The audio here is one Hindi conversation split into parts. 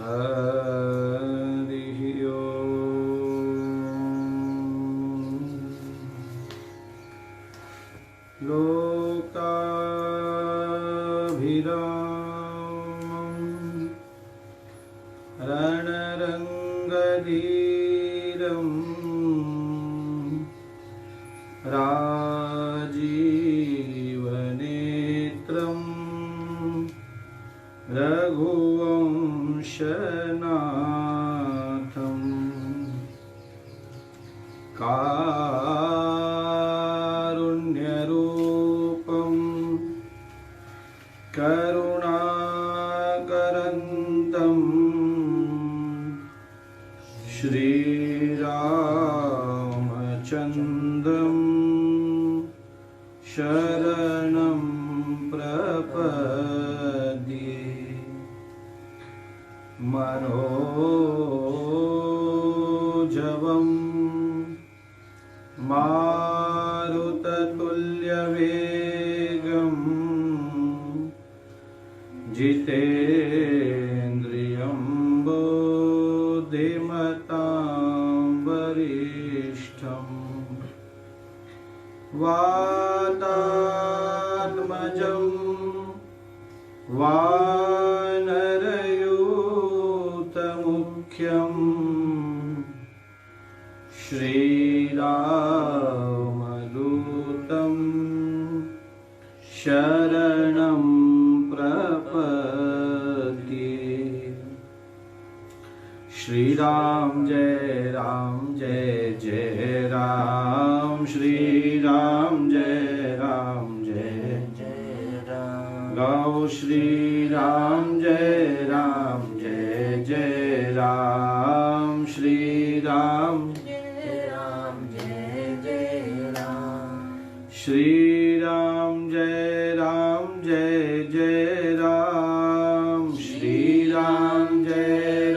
हरि ओम। लोकाभिरामं रणरङ्गधीरं राजीवनेत्रं रघुवंशनाथं कारुण्यरूपं करुणाकरन्तं श्रीरामचन्द्रं शरणं प्रपद्ये। मनोजवं मारुततुल्यवेगं जितेन्द्रियं बुद्धिमतां वरिष्ठं वातात्मजं वानरयूथमुख्यं श्रीरामदूतं शरणं प्रपद्ये। श्रीराम जय जय राम, श्रीराम जय जय राम। गाओ श्रीराम जय जय राम, श्रीराम जय जय राम। श्रीराम जय जय राम, श्रीराम जय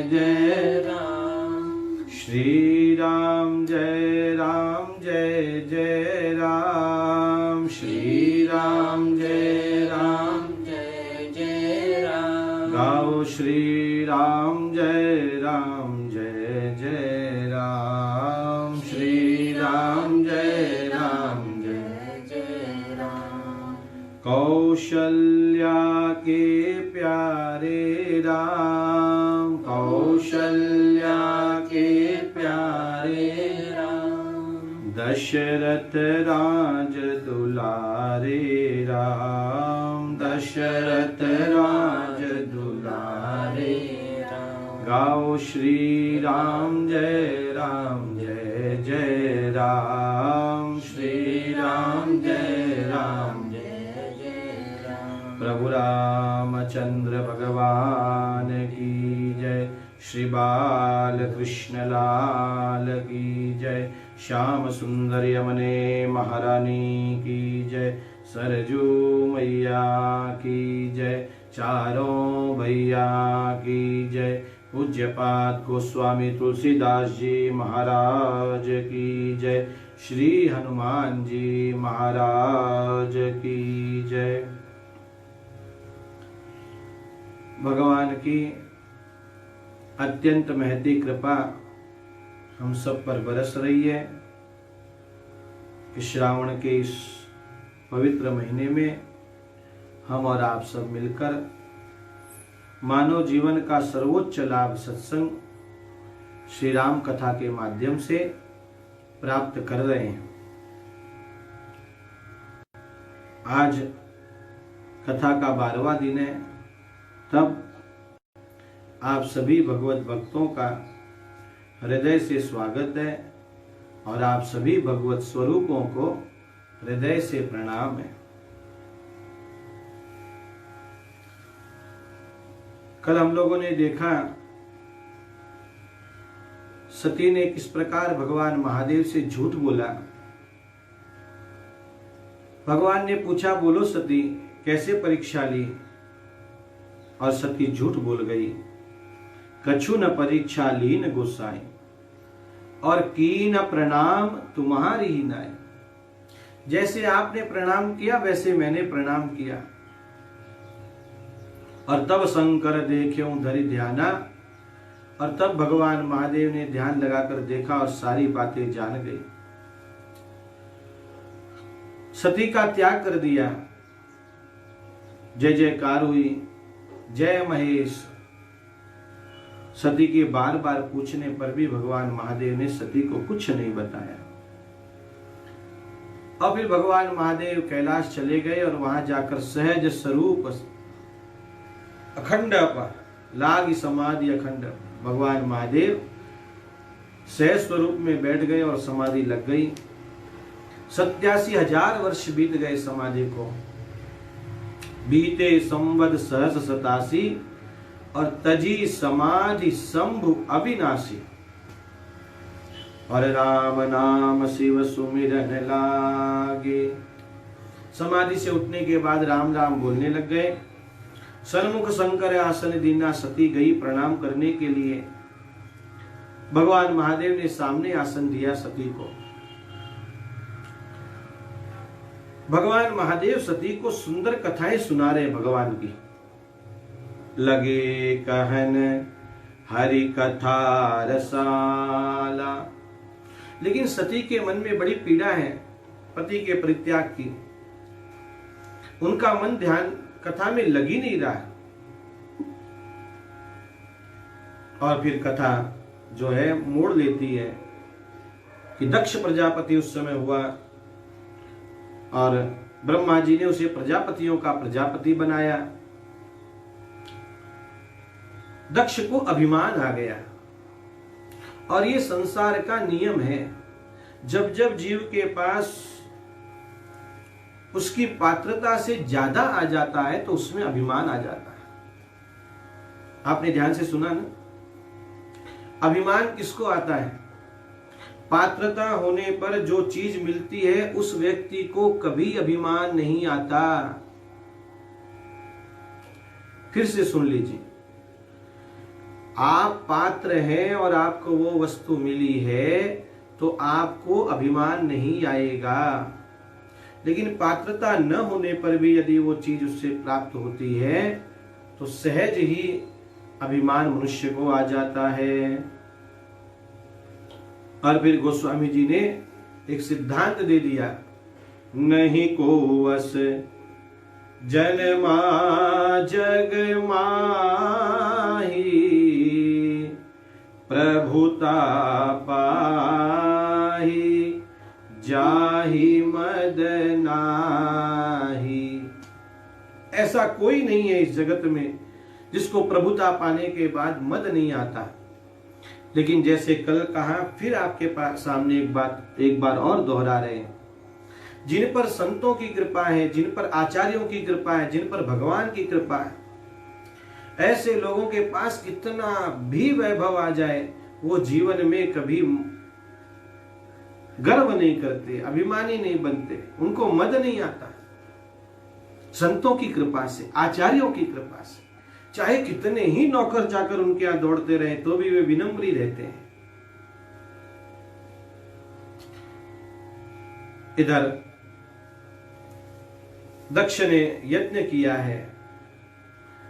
जय राम। श्रीराम जय जय राम, श्रीराम जय जय राम। गाओ श्रीराम जय जय राम, श्रीराम जय जय राम। कौशल्या के प्यारे राम, कौशल्या के प्यारे राम। दशरथ राज दुलारे राम, दशरथ राज दुलारे राम। गाओ श्रीराम जय जय राम, श्रीराम जय जय राम। प्रभु रामचंद्र भगवान की जय, श्री बाल कृष्ण लाल की जय। श्याम सुंदर यमुने महारानी की जय, सरजू मैया की जय, चारों भैया की जय। पूज्यपाद गोस्वामी तुलसीदास जी महाराज की जय, श्री हनुमान जी महाराज की जय। भगवान की अत्यंत महती कृपा हम सब पर बरस रही है कि श्रावण के इस पवित्र महीने में हम और आप सब मिलकर मानव जीवन का सर्वोच्च लाभ सत्संग श्री राम कथा के माध्यम से प्राप्त कर रहे हैं। आज कथा का 12वां दिन है, तब आप सभी भगवत भक्तों का हृदय से स्वागत है और आप सभी भगवत स्वरूपों को हृदय से प्रणाम है। कल हम लोगों ने देखा सती ने किस प्रकार भगवान महादेव से झूठ बोला। भगवान ने पूछा, बोलो सती कैसे परीक्षा ली, और सती झूठ बोल गई। कछु न परीक्षा लीन गोसाई, और की न प्रणाम तुम्हारी ही नाई। जैसे आपने प्रणाम किया वैसे मैंने प्रणाम किया। और तब शंकर देख्यो धरि ध्याना, और तब भगवान महादेव ने ध्यान लगाकर देखा और सारी बातें जान गई। सती का त्याग कर दिया। जय जयकार हुई, जय महेश। सती के बार बार पूछने पर भी भगवान महादेव ने सती को कुछ नहीं बताया। और फिर भगवान महादेव कैलाश चले गए और वहां जाकर सहज स्वरूप अखंड लागी समाधि अखंड भगवान महादेव सहज स्वरूप में बैठ गए और समाधि लग गई। 87,000 वर्ष बीत गए समाधि को। बीते संवद सहस 87 और तजी समाधि शंभु अविनाशी। और राम नाम शिव सुमिरन लागे। समाधि से उठने के बाद राम राम बोलने लग गए। सन्मुख शंकर आसन दीना। सती गई प्रणाम करने के लिए। भगवान महादेव ने सामने आसन दिया सती को। भगवान महादेव सती को सुंदर कथाएं सुना रहे भगवान की। लगे कहन हरि कथा रसाला। लेकिन सती के मन में बड़ी पीड़ा है पति के परित्याग की। उनका मन ध्यान कथा में लग ही नहीं रहा है। और फिर कथा जो है मोड़ लेती है कि दक्ष प्रजापति उस समय हुआ और ब्रह्मा जी ने उसे प्रजापतियों का प्रजापति बनाया। दक्ष को अभिमान आ गया। और ये संसार का नियम है, जब जब जीव के पास उसकी पात्रता से ज्यादा आ जाता है तो उसमें अभिमान आ जाता है। आपने ध्यान से सुना ना? अभिमान किसको आता है? पात्रता होने पर जो चीज मिलती है उस व्यक्ति को कभी अभिमान नहीं आता। फिर से सुन लीजिए, आप पात्र हैं और आपको वो वस्तु मिली है तो आपको अभिमान नहीं आएगा। लेकिन पात्रता न होने पर भी यदि वो चीज उससे प्राप्त होती है तो सहज ही अभिमान मनुष्य को आ जाता है। और फिर गोस्वामी जी ने एक सिद्धांत दे दिया, नहीं को वस जन्मा जग माही, प्रभुता पाही जाहि मद नाही। ऐसा कोई नहीं है इस जगत में जिसको प्रभुता पाने के बाद मद नहीं आता। लेकिन जैसे कल कहा, फिर आपके पास सामने एक बार और दोहरा रहे हैं, जिन पर संतों की कृपा है, जिन पर आचार्यों की कृपा है, जिन पर भगवान की कृपा है, ऐसे लोगों के पास कितना भी वैभव आ जाए वो जीवन में कभी गर्व नहीं करते, अभिमानी नहीं बनते, उनको मद नहीं आता। संतों की कृपा से, आचार्यों की कृपा से, चाहे कितने ही नौकर चाकर उनके यहां दौड़ते रहे तो भी वे विनम्र ही रहते हैं। इधर दक्ष ने यज्ञ किया है।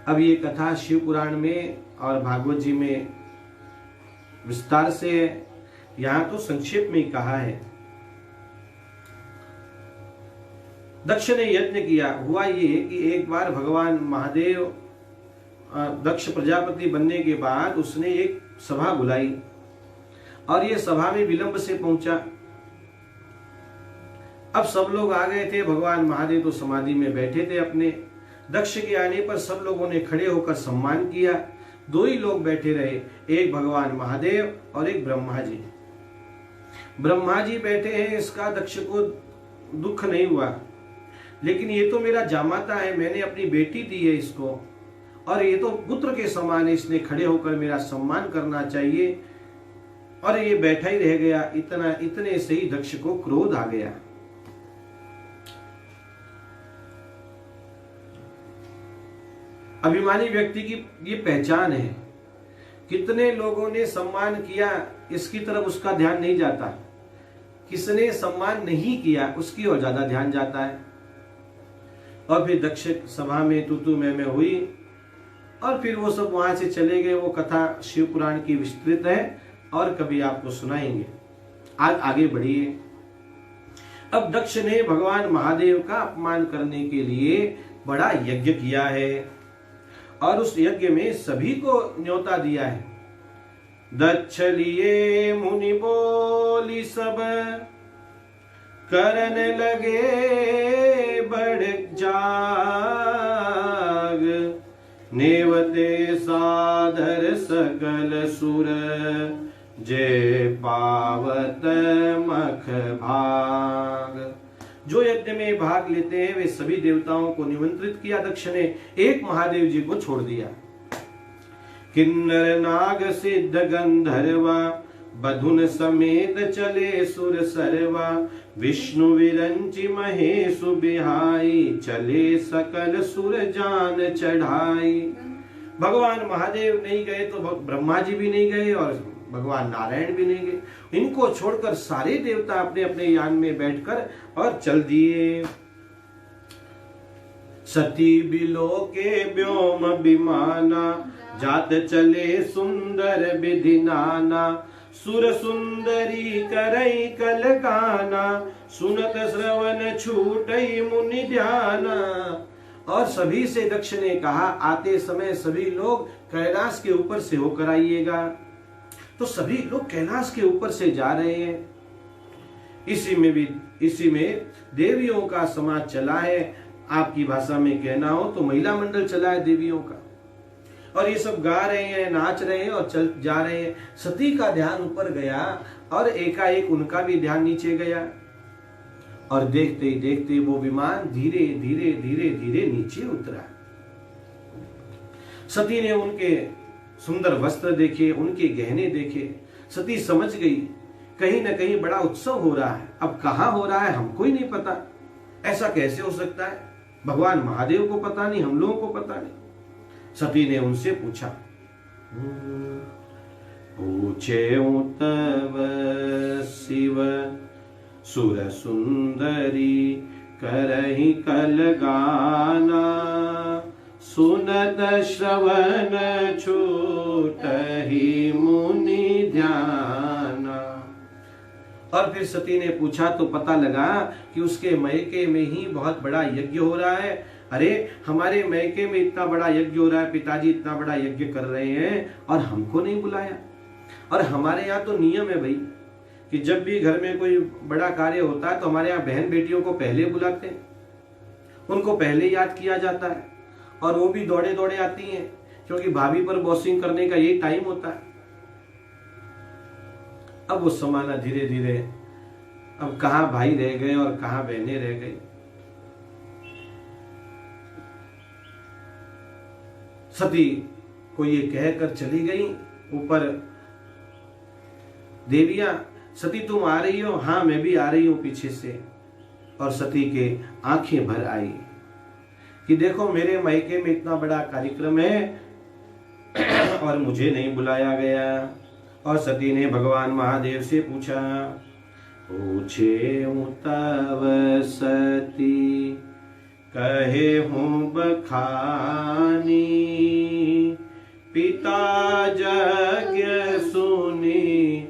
अब ये कथा शिव पुराण में और भागवत जी में विस्तार से, यहां तो संक्षेप में ही कहा है। दक्ष ने यज्ञ किया। हुआ ये कि एक बार भगवान महादेव दक्ष प्रजापति बनने के बाद उसने एक सभा बुलाई और ये सभा में विलंब से पहुंचा। अब सब लोग आ गए थे, भगवान महादेव तो समाधि में बैठे थे अपने। दक्ष के आने पर सब लोगों ने खड़े होकर सम्मान किया। दो ही लोग बैठे रहे, एक भगवान महादेव और एक ब्रह्मा जी। ब्रह्मा जी बैठे हैं, इसका दक्ष को दुख नहीं हुआ, लेकिन ये तो मेरा जामाता है, मैंने अपनी बेटी दी है इसको, और ये तो पुत्र के समान है, इसने खड़े होकर मेरा सम्मान करना चाहिए। और ये बैठा ही रह गया। इतने से ही दक्ष को क्रोध आ गया। अभिमानी व्यक्ति की ये पहचान है। कितने लोगों ने सम्मान किया, इसकी तरफ उसका ध्यान नहीं जाता। किसने सम्मान नहीं किया, उसकी और ज्यादा ध्यान जाता है। और फिर दक्ष सभा में तू मैं हुई और फिर वो सब वहां से चले गए। वो कथा शिव पुराण की विस्तृत है और कभी आपको सुनाएंगे। आज आगे बढ़िए। अब दक्ष ने भगवान महादेव का अपमान करने के लिए बड़ा यज्ञ किया है और उस यज्ञ में सभी को न्योता दिया है। दक्ष लिए मुनि बोली सब, करन लगे बड़ जाग, नेवते सादर सकल सुर, जे पावत मख भाग। जो यज्ञ में भाग लेते हैं वे सभी देवताओं को निमंत्रित किया दक्ष ने, एक महादेव जी को छोड़ दिया। किन्नर नाग सिद्ध गंधर्वा, बधुन समेत चले सुर सरवा, विष्णु विरंचि महेशु बिहाई, चले सकल सुर जान चढ़ाई। भगवान महादेव नहीं गए तो ब्रह्मा जी भी नहीं गए और भगवान नारायण भी नहीं गए। इनको छोड़कर सारे देवता अपने अपने यान में बैठकर और चल दिए। सती बिलो के व्योम विमाना, जात चले सुंदर विधि नाना, सुर सुंदरी करई कल गाना, सुनत श्रवण छूटई मुनि ध्याना। और सभी से दक्ष ने कहा, आते समय सभी लोग कैलाश के ऊपर से होकर आइएगा। तो सभी लोग कैलाश के ऊपर से जा रहे हैं। इसी में देवियों का समाज चला है। आपकी भाषा में कहना हो तो महिला मंडल चला है देवियों का, और ये सब गा रहे हैं, नाच रहे हैं और चल जा रहे हैं। सती का ध्यान ऊपर गया और एकाएक उनका भी ध्यान नीचे गया, और देखते ही देखते वो विमान धीरे धीरे धीरे धीरे नीचे उतरा। सती ने उनके सुंदर वस्त्र देखे, उनके गहने देखे। सती समझ गई कहीं न कहीं बड़ा उत्सव हो रहा है। अब कहां हो रहा है हमको ही नहीं पता। ऐसा कैसे हो सकता है? भगवान महादेव को पता नहीं, हम लोगों को पता नहीं। सती ने उनसे पूछा, पूछे तव शिव सुर सुंदरी, करहि कल गाना, सुनत श्रवण छूटहि मुनि ध्याना। और फिर सती ने पूछा तो पता लगा कि उसके मैके में ही बहुत बड़ा यज्ञ हो रहा है। अरे हमारे मैके में इतना बड़ा यज्ञ हो रहा है, पिताजी इतना बड़ा यज्ञ कर रहे हैं और हमको नहीं बुलाया। और हमारे यहाँ तो नियम है भाई कि जब भी घर में कोई बड़ा कार्य होता है तो हमारे यहाँ बहन बेटियों को पहले बुलाते हैं, उनको पहले याद किया जाता है, और वो भी दौड़े दौड़े आती हैं क्योंकि भाभी पर बॉसिंग करने का यही टाइम होता है। अब वो समाना धीरे धीरे, अब कहां भाई रह गए और कहां बहनें रह गई। सती को ये कहकर चली गई। ऊपर देवियां, सती तुम आ रही हो? हाँ मैं भी आ रही हूं पीछे से। और सती के आंखें भर आई कि देखो मेरे मायके में इतना बड़ा कार्यक्रम है और मुझे नहीं बुलाया गया। और सती ने भगवान महादेव से पूछा, पूछे तव सती, कहे हूँ बखानी, पिता यज्ञ सुनी,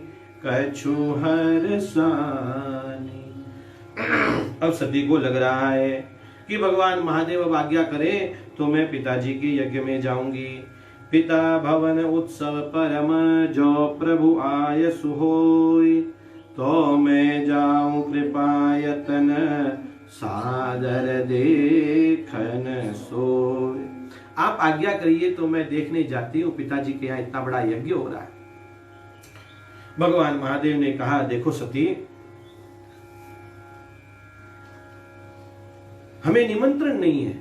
कछु हर सानी। अब सती को लग रहा है कि भगवान महादेव अब आज्ञा करें तो मैं पिताजी के यज्ञ में जाऊंगी। पिता भवन उत्सव परम, जो प्रभु आय सुहोय, तो मैं जाऊं कृपायतन, सादर देखन सोय। आप आज्ञा करिए तो मैं देखने जाती हूँ, पिताजी के यहाँ इतना बड़ा यज्ञ हो रहा है। भगवान महादेव ने कहा, देखो सती, हमें निमंत्रण नहीं है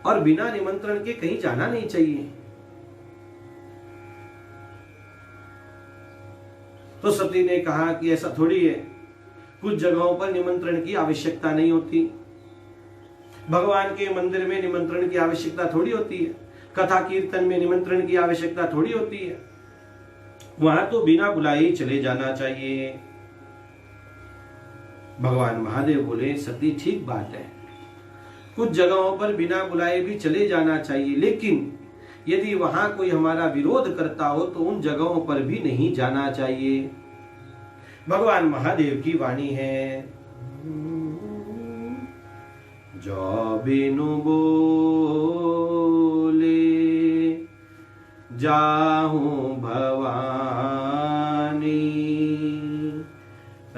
और बिना निमंत्रण के कहीं जाना नहीं चाहिए। तो सती ने कहा कि ऐसा थोड़ी है, कुछ जगहों पर निमंत्रण की आवश्यकता नहीं होती। भगवान के मंदिर में निमंत्रण की आवश्यकता थोड़ी होती है, कथा कीर्तन में निमंत्रण की आवश्यकता थोड़ी होती है। वहां तो बिना बुलाए ही चले जाना चाहिए। भगवान महादेव बोले, सती ठीक बात है, कुछ जगहों पर बिना बुलाए भी चले जाना चाहिए, लेकिन यदि वहां कोई हमारा विरोध करता हो तो उन जगहों पर भी नहीं जाना चाहिए। भगवान महादेव की वाणी है, जो बिनु बोले जाहूं भवानी,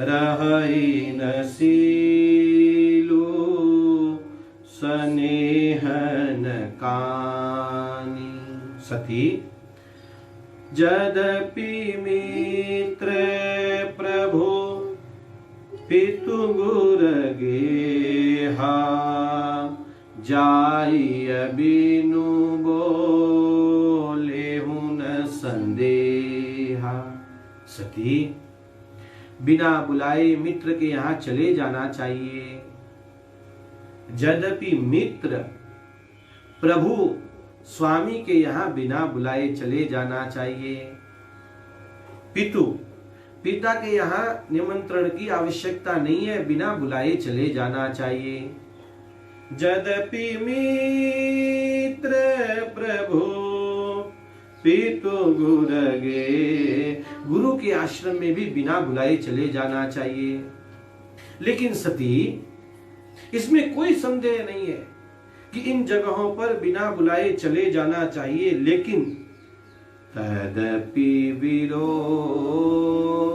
रहई न सीलू स्नेहन कानी। सती, यद्यपि मित्र प्रभु पितु गुर गेहा, जाई बिनु बोले हुन संदेहा। सती, बिना बुलाए मित्र के यहाँ चले जाना चाहिए। यद्यपि मित्र प्रभु स्वामी के यहाँ बिना बुलाए चले जाना चाहिए। पितु, पिता के यहाँ निमंत्रण की आवश्यकता नहीं है, बिना बुलाए चले जाना चाहिए। यद्यपि मित्र प्रभु पितु गुर गे, गुरु के आश्रम में भी बिना बुलाए चले जाना चाहिए। लेकिन सती, इसमें कोई संदेह नहीं है कि इन जगहों पर बिना बुलाए चले जाना चाहिए, लेकिन तदपि विरोध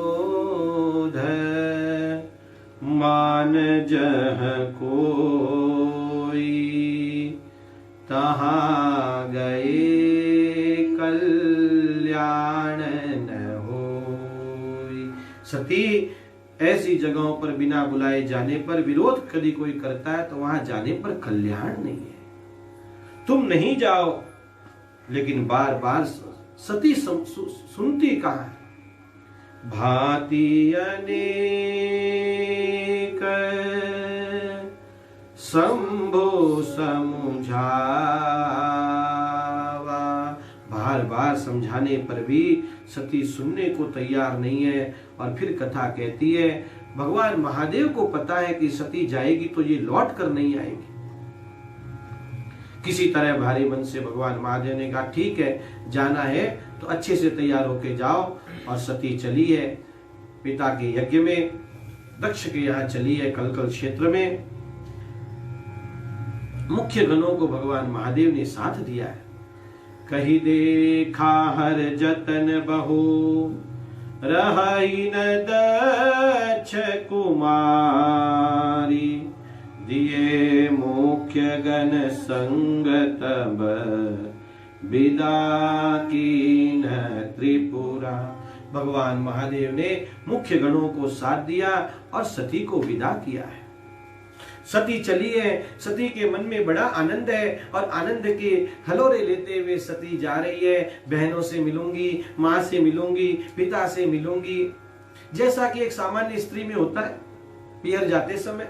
मान जह कोई, तहाँ गए कल्याण न होई। सती, ऐसी जगहों पर बिना बुलाए जाने पर विरोध यदि कोई करता है तो वहां जाने पर कल्याण नहीं है। तुम नहीं जाओ, लेकिन बार बार सती सुनती कहा है, भांति अनेक शंभो समझावा। बार बार समझाने पर भी सती सुनने को तैयार नहीं है। और फिर कथा कहती है, भगवान महादेव को पता है कि सती जाएगी तो ये लौट कर नहीं आएगी। किसी तरह भारी मन से भगवान महादेव ने कहा, ठीक है, जाना है तो अच्छे से तैयार होके जाओ। और सती चली है पिता के यज्ञ में, दक्ष के यहाँ चली है कलकल क्षेत्र में। मुख्य गणों को भगवान महादेव ने साथ दिया है। कही देखा हर जतन बहु, रही न दक्ष कुमारी, दिए मुख्य गण संग तब, विदा कीन त्रिपुरा। भगवान महादेव ने मुख्य गणों को साथ दिया और सती को विदा किया है। सती चली है, सती के मन में बड़ा आनंद है और आनंद के हलोरे लेते हुए सती जा रही है। बहनों से मिलूंगी, माँ से मिलूंगी, पिता से मिलूंगी, जैसा कि एक सामान्य स्त्री में होता है पियर जाते समय।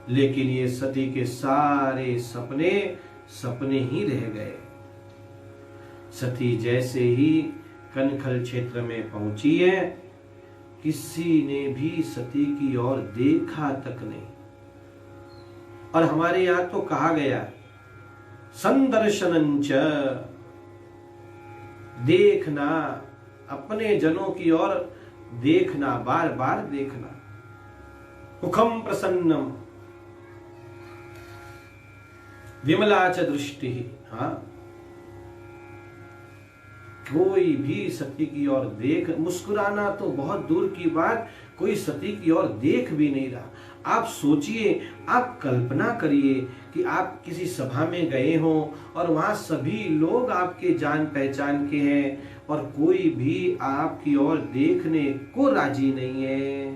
लेकिन ये सती के सारे सपने सपने ही रह गए। सती जैसे ही कनखल क्षेत्र में पहुंची है, किसी ने भी सती की ओर देखा तक नहीं। और हमारे यहां तो कहा गया, संदर्शनंच, देखना, अपने जनों की ओर देखना, बार बार देखना। मुखम प्रसन्नम विमला च दृष्टि। हाँ, कोई भी सती की ओर देख, मुस्कुराना तो बहुत दूर की बात, कोई सती की ओर देख भी नहीं रहा। आप सोचिए, आप कल्पना करिए कि आप किसी सभा में गए हो और वहां सभी लोग आपके जान पहचान के हैं और कोई भी आपकी ओर देखने को राजी नहीं है,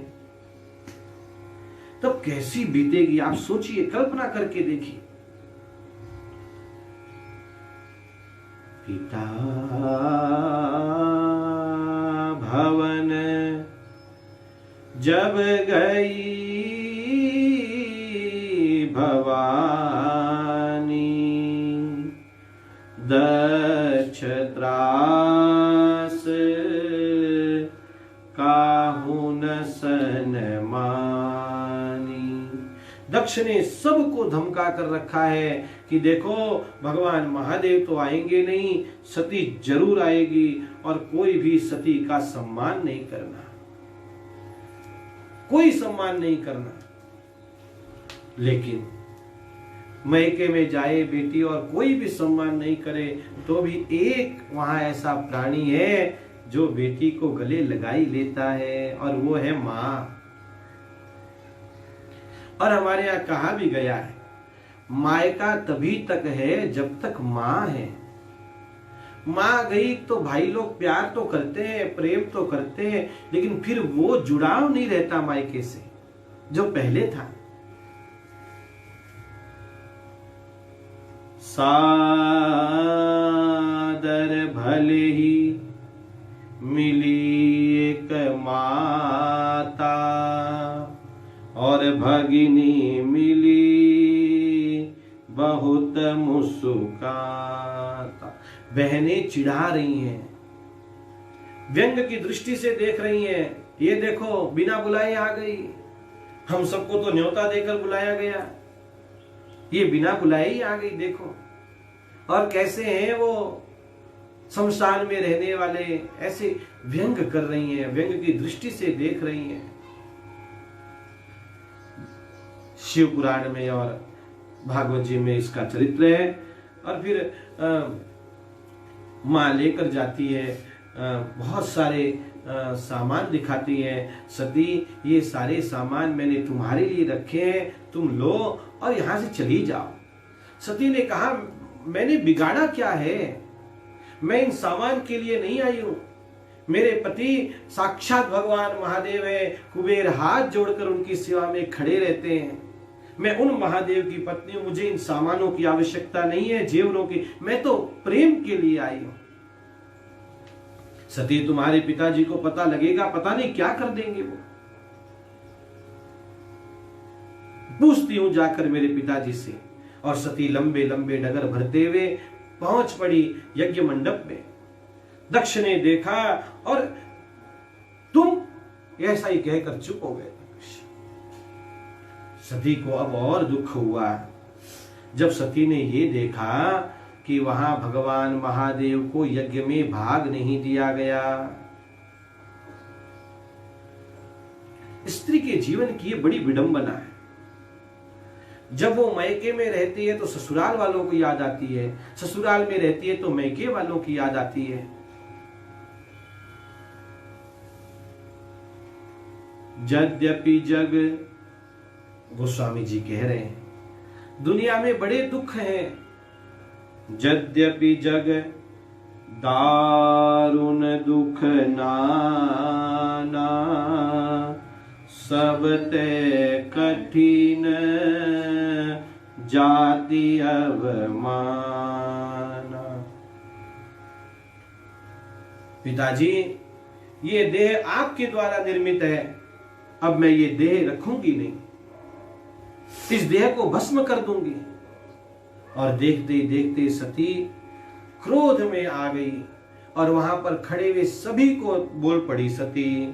तब कैसी बीतेगी आप सोचिए, कल्पना करके देखिए। पिता भवन जब गई भवानी, दक्ष त्रास काहू न सनमानी। दक्ष ने सबको धमका कर रखा है कि देखो भगवान महादेव तो आएंगे नहीं, सती जरूर आएगी और कोई भी सती का सम्मान नहीं करना, कोई सम्मान नहीं करना। लेकिन मैके में जाए बेटी और कोई भी सम्मान नहीं करे, तो भी एक वहां ऐसा प्राणी है जो बेटी को गले लगाई लेता है, और वो है मां। और हमारे यहां कहा भी गया है, मायका तभी तक है जब तक मां है। मां गई तो भाई लोग प्यार तो करते हैं, प्रेम तो करते हैं, लेकिन फिर वो जुड़ाव नहीं रहता मायके से जो पहले था। सादर भले ही मिली एक माता, और भगिनी मिली बहुत मुस्कुराता। बहनें चिढ़ा रही हैं, व्यंग की दृष्टि से देख रही हैं, ये देखो बिना बुलाए आ गई, हम सबको तो न्योता देकर बुलाया गया, ये बिना बुलाए ही आ गई, देखो। और कैसे हैं वो शमशान में रहने वाले, ऐसे व्यंग कर रही हैं, व्यंग की दृष्टि से देख रही हैं। शिव पुराण में और भागवत जी में इसका चरित्र है। और फिर मां लेकर जाती है, बहुत सारे सामान दिखाती है, सती ये सारे सामान मैंने तुम्हारे लिए रखे हैं, तुम लो और यहां से चली जाओ। सती ने कहा मैंने बिगाड़ा क्या है, मैं इन सामान के लिए नहीं आई हूं, मेरे पति साक्षात भगवान महादेव है, कुबेर हाथ जोड़कर उनकी सेवा में खड़े रहते हैं, मैं उन महादेव की पत्नी हूं, मुझे इन सामानों की आवश्यकता नहीं है, जेवरों की, मैं तो प्रेम के लिए आई हूं। सती तुम्हारे पिताजी को पता लगेगा, पता नहीं क्या कर देंगे वो, पूछती हूं जाकर मेरे पिताजी से। और सती लंबे लंबे डगर भरते हुए पहुंच पड़ी यज्ञ मंडप में। दक्ष ने देखा और तुम ऐसा ही कहकर चुप हो गए। सती को अब और दुख हुआ जब सती ने ये देखा कि वहां भगवान महादेव को यज्ञ में भाग नहीं दिया गया। स्त्री के जीवन की ये बड़ी विडंबना है। जब वो मैके में रहती है तो ससुराल वालों को याद आती है, ससुराल में रहती है तो मैके वालों की याद आती है। यद्यपि जग, गोस्वामी जी कह रहे हैं, दुनिया में बड़े दुख हैं, यद्यपि जग दारुण दुख नाना, सब ते कठिन जाति अवमाना। पिताजी ये देह आपके द्वारा निर्मित है, अब मैं ये देह रखूंगी नहीं, इस देह को भस्म कर दूंगी। और देखते ही देखते सती क्रोध में आ गई और वहां पर खड़े हुए सभी को बोल पड़ी सती,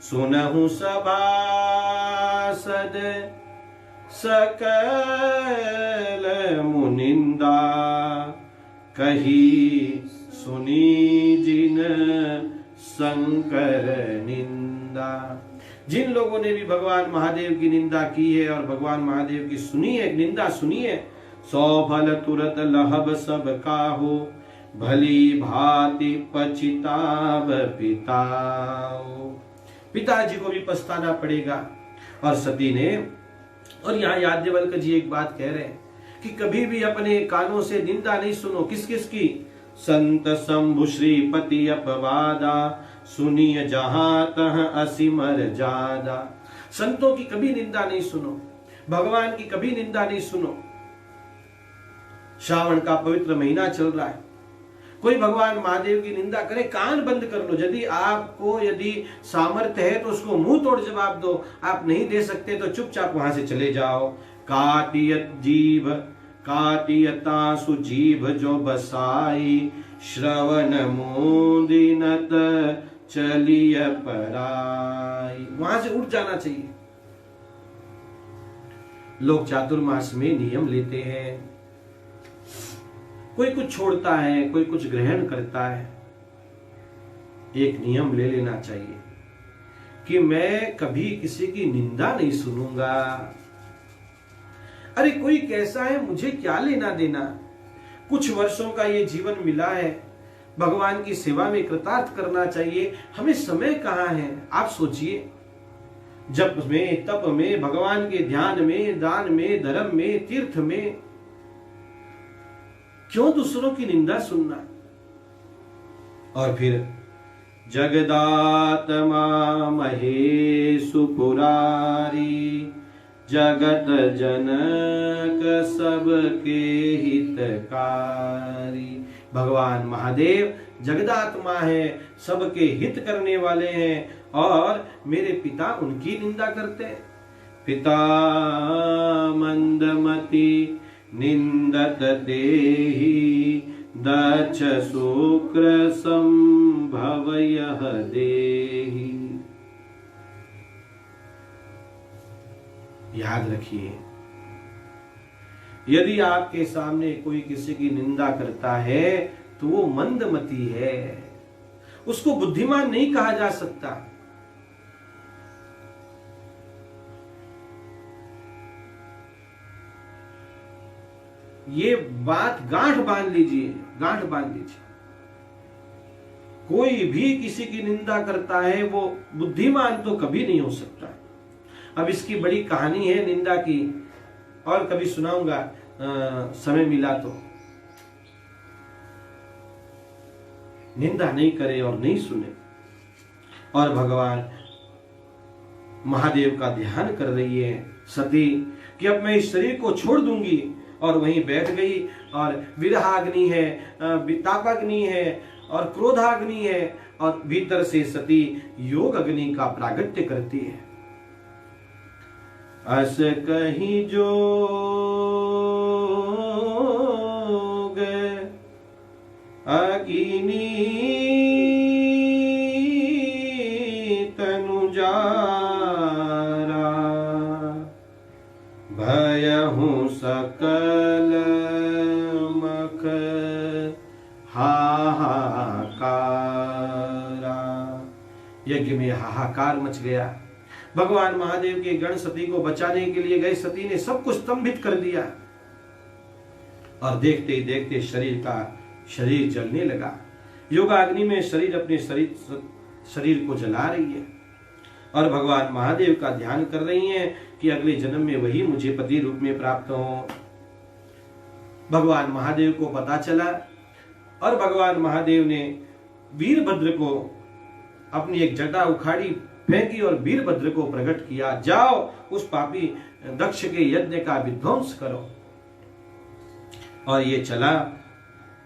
सुनहु सभासद सकल मुनिंदा, कही सुनी जिन शंकर निंदा। जिन लोगों ने भी भगवान महादेव की निंदा की है और भगवान महादेव की सुनी है, निंदा सुनी है, सौ फल तुरत लहब सब काहो, भली भांति पछिताव पिताओ। पिताजी को भी पछताना पड़ेगा। और सती ने, और यहाँ याज्ञवल्क्य जी एक बात कह रहे हैं कि कभी भी अपने कानों से निंदा नहीं सुनो। किस किस की? संत शंभु श्रीपति अपवादा, सुनिय जहां तह असीमर जादा। संतों की कभी निंदा नहीं सुनो, भगवान की कभी निंदा नहीं सुनो। श्रावण का पवित्र महीना चल रहा है, कोई भगवान महादेव की निंदा करे, कान बंद कर लो। यदि आपको यदि सामर्थ्य है तो उसको मुंह तोड़ जवाब दो, आप नहीं दे सकते तो चुपचाप वहां से चले जाओ। काटियत जीभ काटियता सुजीभ जो बसाई, श्रवण मोदिनत चलिय पराई। वहां से उठ जाना चाहिए। लोग चातुर्मास में नियम लेते हैं, कोई कुछ छोड़ता है, कोई कुछ ग्रहण करता है। एक नियम ले लेना चाहिए कि मैं कभी किसी की निंदा नहीं सुनूंगा। अरे कोई कैसा है, मुझे क्या लेना देना। कुछ वर्षों का ये जीवन मिला है, भगवान की सेवा में कृतार्थ करना चाहिए। हमें समय कहाँ है? आप सोचिए, जप में, तप में, भगवान के ध्यान में, दान में, धर्म में, तीर्थ में, क्यों दूसरों की निंदा सुनना? और फिर जगदात्मा महेशु पुरारी, जगत जनक सबके हितकारी। भगवान महादेव जगदात्मा है, सबके हित करने वाले हैं, और मेरे पिता उनकी निंदा करते हैं। पिता मंदमति निंदत देहि, दक्ष शुक्र संभव यह देहि। याद रखिए, यदि आपके सामने कोई किसी की निंदा करता है तो वो मंदमती है, उसको बुद्धिमान नहीं कहा जा सकता। ये बात गांठ बांध लीजिए, गांठ बांध लीजिए। कोई भी किसी की निंदा करता है वो बुद्धिमान तो कभी नहीं हो सकता। अब इसकी बड़ी कहानी है निंदा की, और कभी सुनाऊंगा समय मिला तो। निंदा नहीं करे और नहीं सुने, और भगवान महादेव का ध्यान कर रही है सती कि अब मैं इस शरीर को छोड़ दूंगी, और वहीं बैठ गई। और विरहाग्नि है, तापाग्नि है, और क्रोधाग्नि है, और भीतर से सती योग अग्नि का प्रागट्य करती है। अस कहीं जोग अग्नि तनु जारा, भयहु सकल मख हाहाकारा। यज्ञ में हाहाकार मच गया। भगवान महादेव के गण सती को बचाने के लिए गए, सती ने सब कुछ स्तंभित कर दिया, और देखते ही देखते शरीर जलने लगा। योगाग्नि में शरीर अपने शरीर को जला रही है, और भगवान महादेव का ध्यान कर रही हैं कि अगले जन्म में वही मुझे पति रूप में प्राप्त हो। भगवान महादेव को पता चला, और भगवान महादेव ने वीरभद्र को अपनी एक जटा उखाड़ी, फेंकी, और वीरभद्र को प्रकट किया, जाओ उस पापी दक्ष के यज्ञ का विध्वंस करो। और ये चला।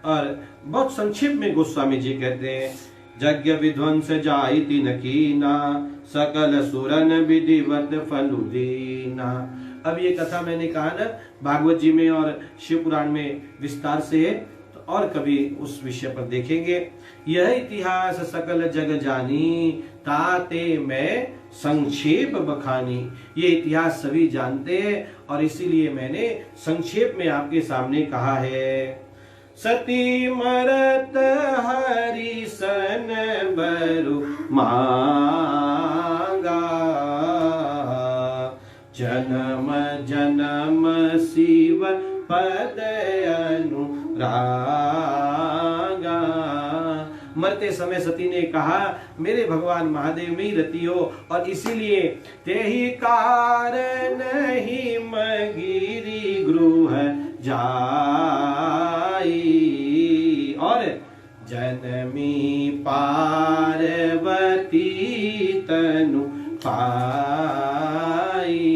और बहुत संक्षेप में गोस्वामी जी कहते हैं, यज्ञ विध्वंस जाइति न कीना, सकल सुरन विधिवत फलु दीना। अब ये कथा मैंने कहा ना, भागवत जी में और शिव पुराण में विस्तार से है, तो और कभी उस विषय पर देखेंगे। यह इतिहास सकल जग जानी, ताते मैं संक्षेप बखानी। ये इतिहास सभी जानते हैं, और इसीलिए मैंने संक्षेप में आपके सामने कहा है। सती मरत हरि सन बरु मांगा, जन्म जन्म शिव पद अनुरागा। मरते समय सती ने कहा, मेरे भगवान महादेव में ही रति हो, और इसीलिए तेहि कारण ही मगिरी गृह जाई, और जनमी पार्वती तनु पाई।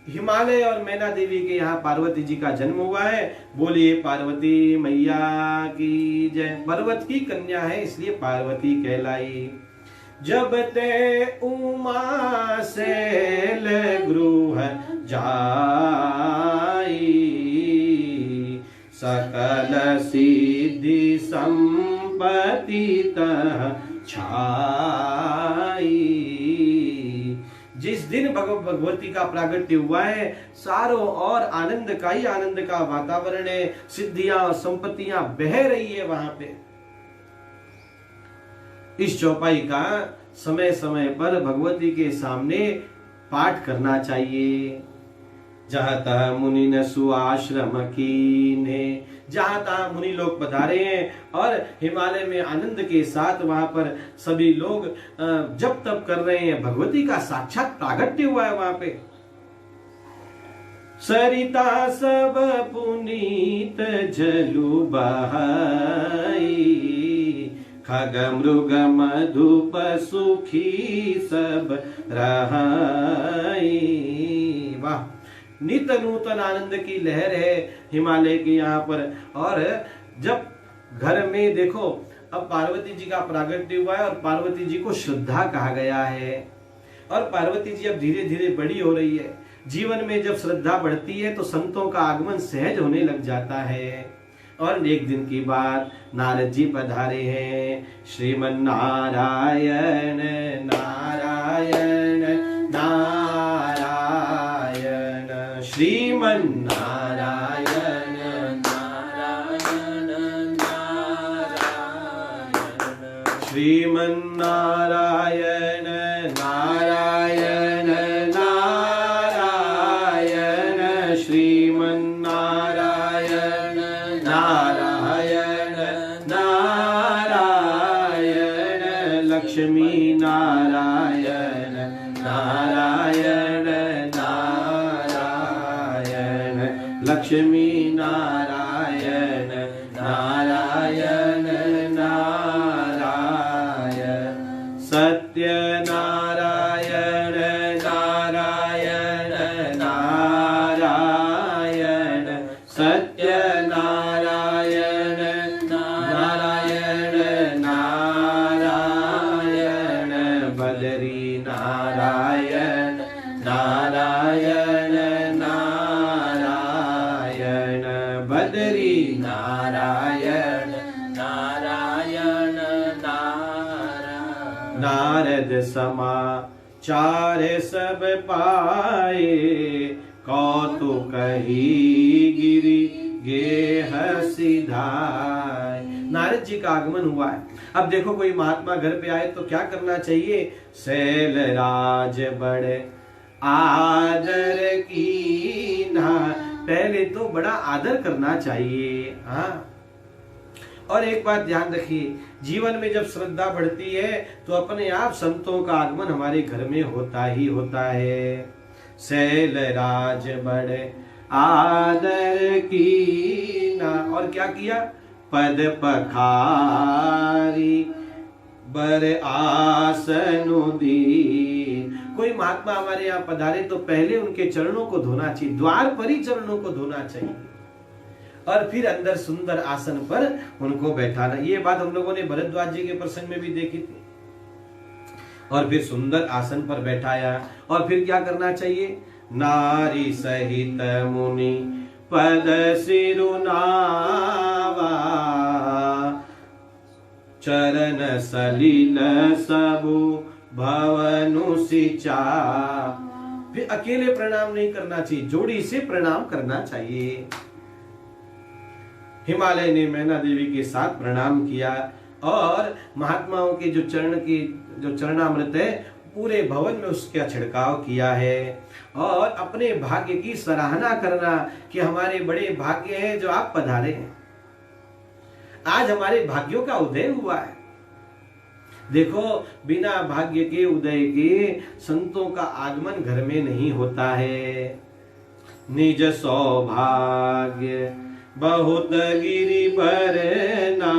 हिमालय और मैना देवी के यहाँ पार्वती जी का जन्म हुआ है। बोलिए पार्वती मैया की जय। पर्वत की कन्या है, इसलिए पार्वती कहलाई। जब ते उमा शैल गृह जाई, सकल सिद्धि संपत्ति तह छाई। जिस दिन भगवती का प्रागट्य हुआ है, चारों ओर आनंद का ही आनंद का वातावरण है, सिद्धियां और संपत्तियां बह रही है वहां पे। इस चौपाई का समय समय पर भगवती के सामने पाठ करना चाहिए। जहाँ तहाँ मुनि न सुआश्रम कीन्हे, जहाँ तहाँ मुनि लोग पधारे हैं और हिमालय में आनंद के साथ वहां पर सभी लोग जप तप कर रहे हैं। भगवती का साक्षात प्रागट्य हुआ है वहां पे। सरिता सब पुनीत जलु बहाई, खग मृग मधुप सुखी सब रहाई। वाह, नित नूतन आनंद की लहर है हिमालय के यहाँ पर। और जब घर में देखो, अब पार्वती जी का प्रागट्य हुआ है और पार्वती जी को श्रद्धा कहा गया है, और पार्वती जी अब धीरे धीरे बड़ी हो रही है। जीवन में जब श्रद्धा बढ़ती है तो संतों का आगमन सहज होने लग जाता है। और एक दिन की बात, नारद जी पधारे हैं। श्रीमन नारायण नारायण नारायण, श्रीमन नारायण नारायण नारायण, श्रीमन नारायण नारायण नारायण, श्रीमन नारायण नारायण नारायण, लक्ष्मी नारायण नारायण नारायण, लक्ष्मी नारायण नारायण नारायण, सत्य नारायण नारायण नारायण, सत्य नारायण नारायण नारायण, बदरी नारायण नारायण नारायण, बदरी नारायण नारायण नारायण। नारद समाचार सब पाए, कौतुक ही गिरी गेह सिधाय। नारद जी का आगमन हुआ है। अब देखो, कोई महात्मा घर पे आए तो क्या करना चाहिए? शैल राज बड़े आदर की ना, पहले तो बड़ा आदर करना चाहिए। हाँ, और एक बात ध्यान रखिए, जीवन में जब श्रद्धा बढ़ती है तो अपने आप संतों का आगमन हमारे घर में होता ही होता है। शैल राज बड़े आदर की ना, और क्या किया? पद पखारी बर आसनु दी। कोई महात्मा हमारे यहाँ पधारे तो पहले उनके चरणों को धोना चाहिए, द्वार पर ही चरणों को धोना चाहिए, और फिर अंदर सुंदर आसन पर उनको बैठाना। ये बात हम लोगों ने भरद्वाज जी के प्रसंग में भी देखी थी। और फिर सुंदर आसन पर बैठाया, और फिर क्या करना चाहिए? नारी सहित मुनि पद सिरुनावा, चरण सलिल सबु भवनु सिचा। फिर अकेले प्रणाम नहीं करना चाहिए, जोड़ी से प्रणाम करना चाहिए। हिमालय ने मैना देवी के साथ प्रणाम किया, और महात्माओं के जो चरणामृत है पूरे भवन में उसका छिड़काव किया है, और अपने भाग्य की सराहना करना कि हमारे बड़े भाग्य हैं जो आप पधारे हैं। आज हमारे भाग्यों का उदय हुआ है। देखो, बिना भाग्य के उदय के संतों का आगमन घर में नहीं होता है। निज सौभाग्य बहुत गिरि बरना,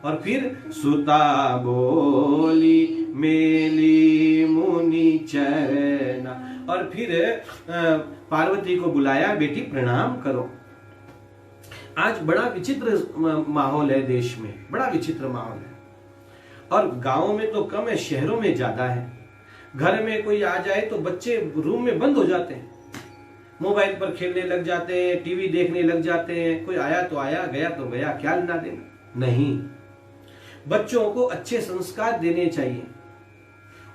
और फिर सुता बोली मेली मुनि चरना, और फिर पार्वती को बुलाया, बेटी प्रणाम करो। आज बड़ा विचित्र माहौल है देश में, बड़ा विचित्र माहौल है, और गांवों में तो कम है, शहरों में ज्यादा है। घर में कोई आ जाए तो बच्चे रूम में बंद हो जाते हैं, मोबाइल पर खेलने लग जाते हैं, टीवी देखने लग जाते हैं। कोई आया तो आया, गया तो गया, क्या लेना देना। नहीं, बच्चों को अच्छे संस्कार देने चाहिए,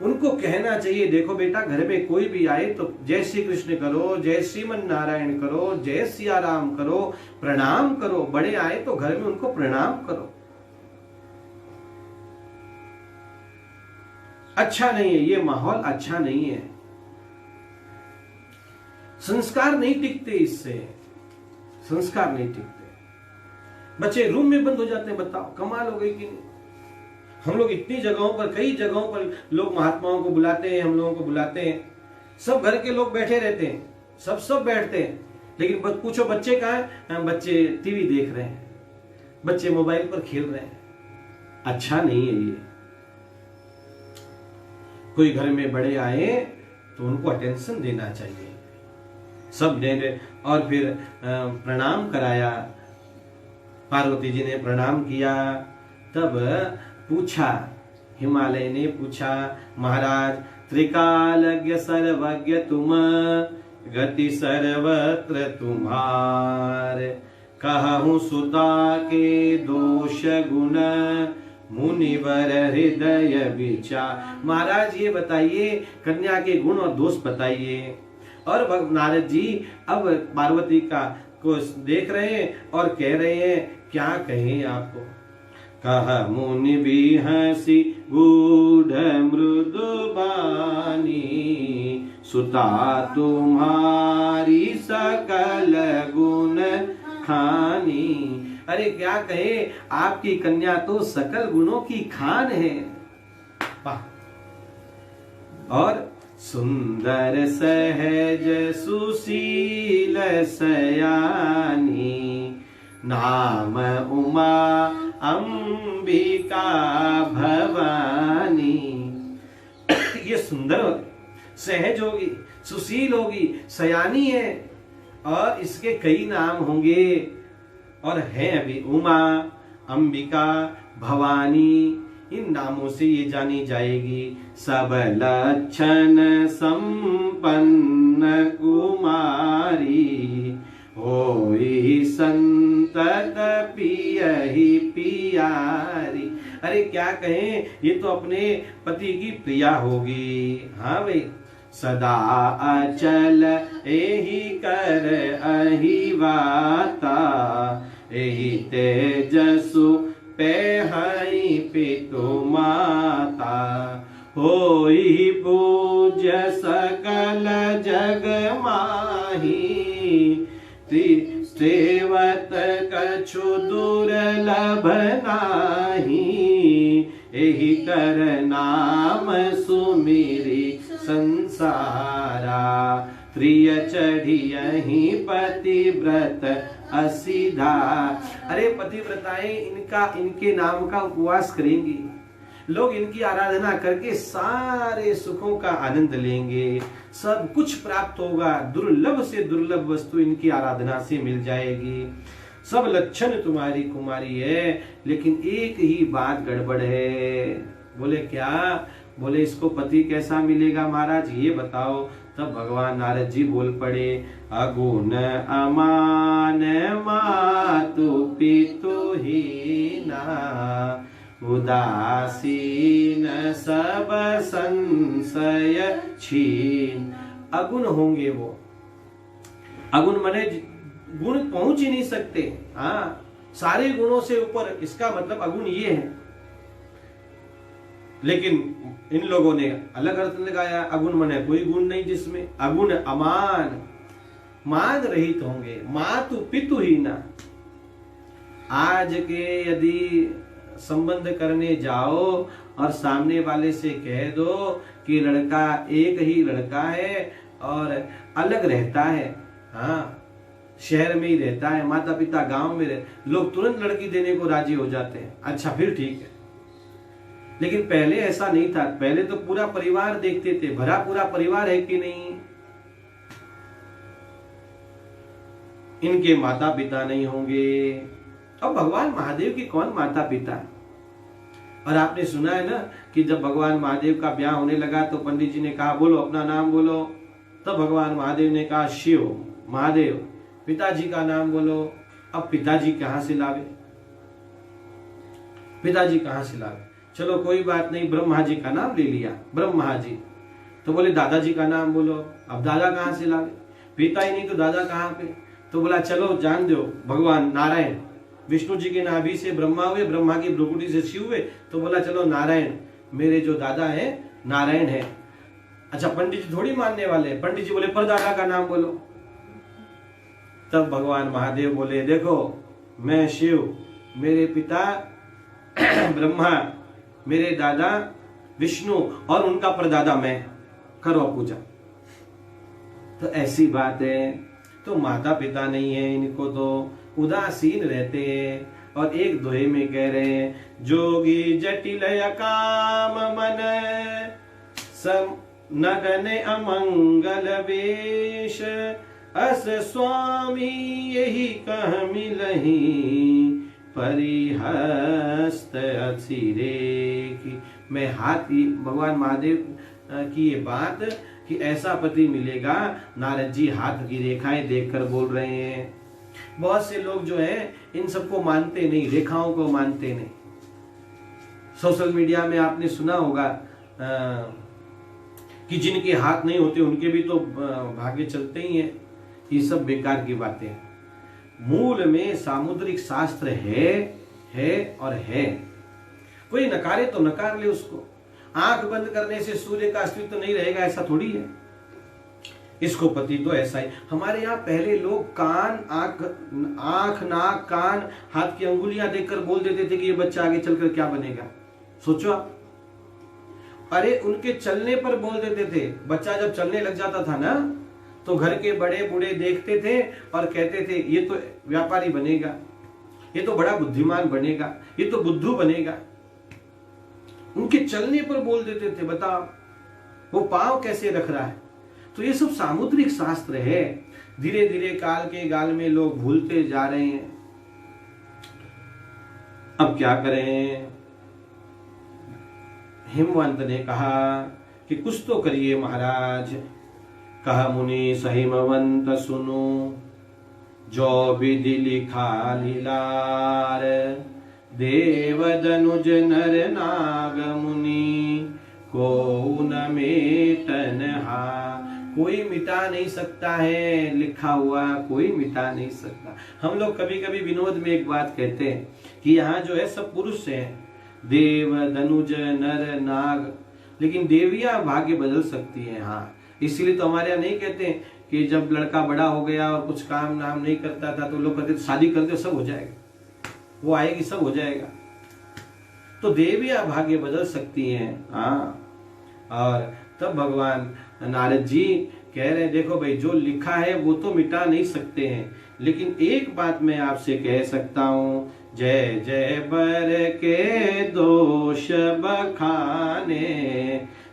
उनको कहना चाहिए, देखो बेटा घर में कोई भी आए तो जय श्री कृष्ण करो, जय श्रीमन नारायण करो, जय सिया राम करो, प्रणाम करो। बड़े आए तो घर में उनको प्रणाम करो। अच्छा नहीं है ये माहौल, अच्छा नहीं है। संस्कार नहीं टिकते, इससे संस्कार नहीं टिकते। बच्चे रूम में बंद हो जाते हैं। बताओ कमाल हो गई कि नहीं। हम लोग इतनी जगहों पर, कई जगहों पर लोग महात्माओं को बुलाते हैं, हम लोगों को बुलाते हैं, सब घर के लोग बैठे रहते हैं, सब बैठते हैं, लेकिन पूछो बच्चे कहाँ हैं? बच्चे टीवी देख रहे हैं, बच्चे मोबाइल पर खेल रहे हैं। अच्छा नहीं है ये। कोई घर में बड़े आए तो उनको अटेंशन देना चाहिए। सब ने और फिर प्रणाम कराया। पार्वती जी ने प्रणाम किया। तब पूछा, हिमालय ने पूछा, महाराज त्रिकालज्ञ सर्वज्ञ तुम, गति सर्वत्र तुम्हार, कहूं सुता के दोष गुण, मुनिवर हृदय विचार। महाराज ये बताइए, कन्या के गुण और दोष बताइए। और नारद जी अब पार्वती को देख रहे हैं और कह रहे हैं, क्या कहें आपको। कह मुनि भी हंसी गूढ़ मृदु बानी, सुता तुम्हारी सकल गुण खानी। अरे क्या कहे, आपकी कन्या तो सकल गुणों की खान है। और सुंदर सहज सुशील सयानी, नाम उमा अंबिका भवानी। ये सुंदर सहज होगी, सुशील होगी, सयानी है, और इसके कई नाम होंगे और है अभी उमा, अंबिका, भवानी। इन नामों से ये जानी जाएगी। सब लक्षण संपन्न कुमारी, होई संतत पियहि पियारी। अरे क्या कहें, ये तो अपने पति की प्रिया होगी। हाँ भाई, सदा अचल एहि कर अहिवाता, एहि तेजसु पेहई पितु माता, होई पूज्य सकल जग माही, सेवत कछु दुर्लभ नाही, एहि कर नाम सुमिरी संसारा, प्रिय चढ़ियहि पतिव्रत असीधा। अरे पतिव्रताएं इनके नाम का उपवास करेंगी, लोग इनकी आराधना करके सारे सुखों का आनंद लेंगे, सब कुछ प्राप्त होगा, दुर्लभ से दुर्लभ वस्तु इनकी आराधना से मिल जाएगी। सब लक्षण तुम्हारी कुमारी है, लेकिन एक ही बात गड़बड़ है। बोले क्या? बोले इसको पति कैसा मिलेगा महाराज, ये बताओ। तब भगवान नारद जी बोल पड़े, अगुण अमान मातु पितु हीना, उदासीन सब संशय छीन। अगुण होंगे वो। अगुण माने गुण पहुंच ही नहीं सकते। हाँ, सारे गुणों से ऊपर, इसका मतलब अगुण ये है। लेकिन इन लोगों ने अलग अर्थ लगाया। अगुण माने कोई गुण नहीं जिसमें। अगुण अमान, मान रहित होंगे, मातु पितु हीना। आज के यदि संबंध करने जाओ और सामने वाले से कह दो कि लड़का एक ही लड़का है और अलग रहता है, हाँ शहर में ही रहता है, माता पिता गांव में रहते, लोग तुरंत लड़की देने को राजी हो जाते हैं। अच्छा फिर ठीक है, लेकिन पहले ऐसा नहीं था। पहले तो पूरा परिवार देखते थे, भरा पूरा परिवार है कि नहीं। इनके माता पिता नहीं होंगे। और भगवान महादेव की कौन माता पिता? और आपने सुना है ना कि जब भगवान महादेव का ब्याह होने लगा तो पंडित जी ने कहा बोलो अपना नाम बोलो। तब भगवान महादेव ने कहा शिव महादेव। पिताजी का नाम बोलो। अब पिताजी कहां से लावे? पिताजी कहां से लावे? चलो कोई बात नहीं, ब्रह्मा जी का नाम ले लिया, ब्रह्मा जी। तो बोले दादाजी का नाम बोलो। अब दादा कहाँ से लावे, पिता ही नहीं तो दादा कहाँ पे। तो बोला चलो जान दो, भगवान नारायण, विष्णु जी के नाभि से ब्रह्मा हुए, ब्रह्मा की भ्रुकुटी से शिव हुए, तो बोला चलो नारायण, मेरे जो दादा है नारायण है। अच्छा पंडित जी थोड़ी मानने वाले, पंडित जी बोले परदादा का नाम बोलो। तब भगवान महादेव बोले देखो मैं शिव, मेरे पिता ब्रह्मा, मेरे दादा विष्णु और उनका परदादा मैं, करो पूजा। तो ऐसी बात है। तो माता पिता नहीं है इनको, तो उदासीन रहते हैं और एक दोहे में कह रहे हैं, जोगी जटिल काम मन सम नगन अमंगल वेश, अस स्वामी यही कह मिलही, परिहस्त असिरे की। मैं हाथ, भगवान महादेव की ये बात कि ऐसा पति मिलेगा, नारद जी हाथ की रेखाएं देखकर बोल रहे हैं। बहुत से लोग जो है इन सबको मानते नहीं, रेखाओं को मानते नहीं। सोशल मीडिया में आपने सुना होगा कि जिनके हाथ नहीं होते उनके भी तो भाग्य चलते ही हैं। ये सब बेकार की बातें हैं। मूल में सामुद्रिक शास्त्र है और है। कोई नकारे तो नकार ले उसको। आंख बंद करने से सूर्य का अस्तित्व नहीं रहेगा ऐसा थोड़ी है। इसको पति तो ऐसा ही। हमारे यहाँ पहले लोग कान, आंख, नाक, कान, हाथ की अंगुलियां देखकर बोल देते थे कि ये बच्चा आगे चलकर क्या बनेगा। सोचो आप, अरे उनके चलने पर बोल देते थे। बच्चा जब चलने लग जाता था ना, तो घर के बड़े बूढ़े देखते थे और कहते थे ये तो व्यापारी बनेगा, ये तो बड़ा बुद्धिमान बनेगा, ये तो बुद्धू बनेगा। उनके चलने पर बोल देते थे। बताओ वो पांव कैसे रख रहा है। तो ये सब सामुद्रिक शास्त्र है। धीरे धीरे काल के गाल में लोग भूलते जा रहे हैं। अब क्या करें। हिमवंत ने कहा कि कुछ तो करिए महाराज। कहा मुनि सहिमवंत सुनो, जो विधि लिखा लीलार, देव दनुज नर नाग मुनि, को न मेटन हा। कोई मिटा नहीं सकता है, लिखा हुआ कोई मिटा नहीं सकता। हम लोग कभी कभी विनोद में एक बात कहते हैं कि यहाँ जो है सब पुरुष हैं, देव दनुज नर नाग, लेकिन देवियां भाग्य बदल सकती हैं। हाँ, इसीलिए तो हमारे यहाँ नहीं कहते कि जब लड़का बड़ा हो गया और कुछ काम नाम नहीं करता था तो लोग कहते शादी कर दो सब हो जाएगा, वो आएगी सब हो जाएगा। तो देवियां भाग्य बदल सकती हैं। हाँ, और तब भगवान नारद जी कह रहे हैं देखो भाई, जो लिखा है वो तो मिटा नहीं सकते हैं, लेकिन एक बात मैं आपसे कह सकता हूँ, जय जय बर के दोष बखाने,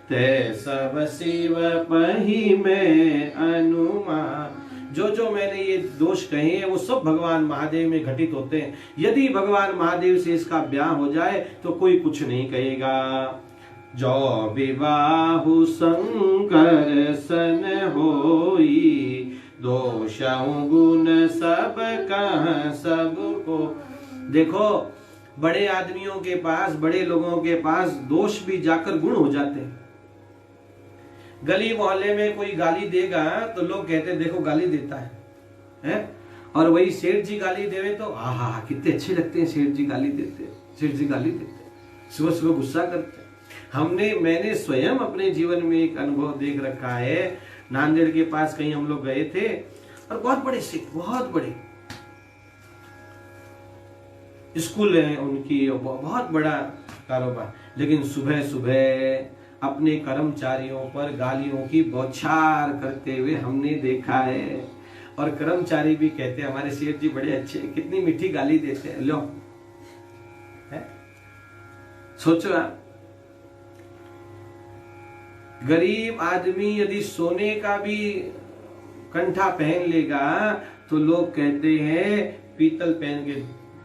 ते सब शिव पही में अनुमान। जो मैंने ये दोष कहे हैं वो सब भगवान महादेव में घटित होते हैं। यदि भगवान महादेव से इसका ब्याह हो जाए तो कोई कुछ नहीं कहेगा। जो विवाहु शंकर सन होई, दोषहु गुण सब कह सबको। देखो बड़े आदमियों के पास, बड़े लोगों के पास दोष भी जाकर गुण हो जाते हैं। गली मोहल्ले में कोई गाली देगा तो लोग कहते हैं देखो गाली देता है? और वही सेठ जी गाली देवे तो आहा कितने अच्छे लगते हैं, सेठ जी गाली देते हैं, सेठ जी गाली देते हैं, सुबह सुबह गुस्सा करते हैं। मैंने स्वयं अपने जीवन में एक अनुभव देख रखा है। नांदेड़ के पास कहीं हम लोग गए थे और बहुत बड़े सेठ, बहुत बड़े स्कूल है उनकी, बहुत बड़ा कारोबार, लेकिन सुबह सुबह अपने कर्मचारियों पर गालियों की बौछार करते हुए हमने देखा है। और कर्मचारी भी कहते हैं हमारे सेठ जी बड़े अच्छे, कितनी मीठी गाली देते हैं। लो है? सोचो आप, गरीब आदमी यदि सोने का भी कंठा पहन लेगा तो लोग कहते हैं पीतल पहन के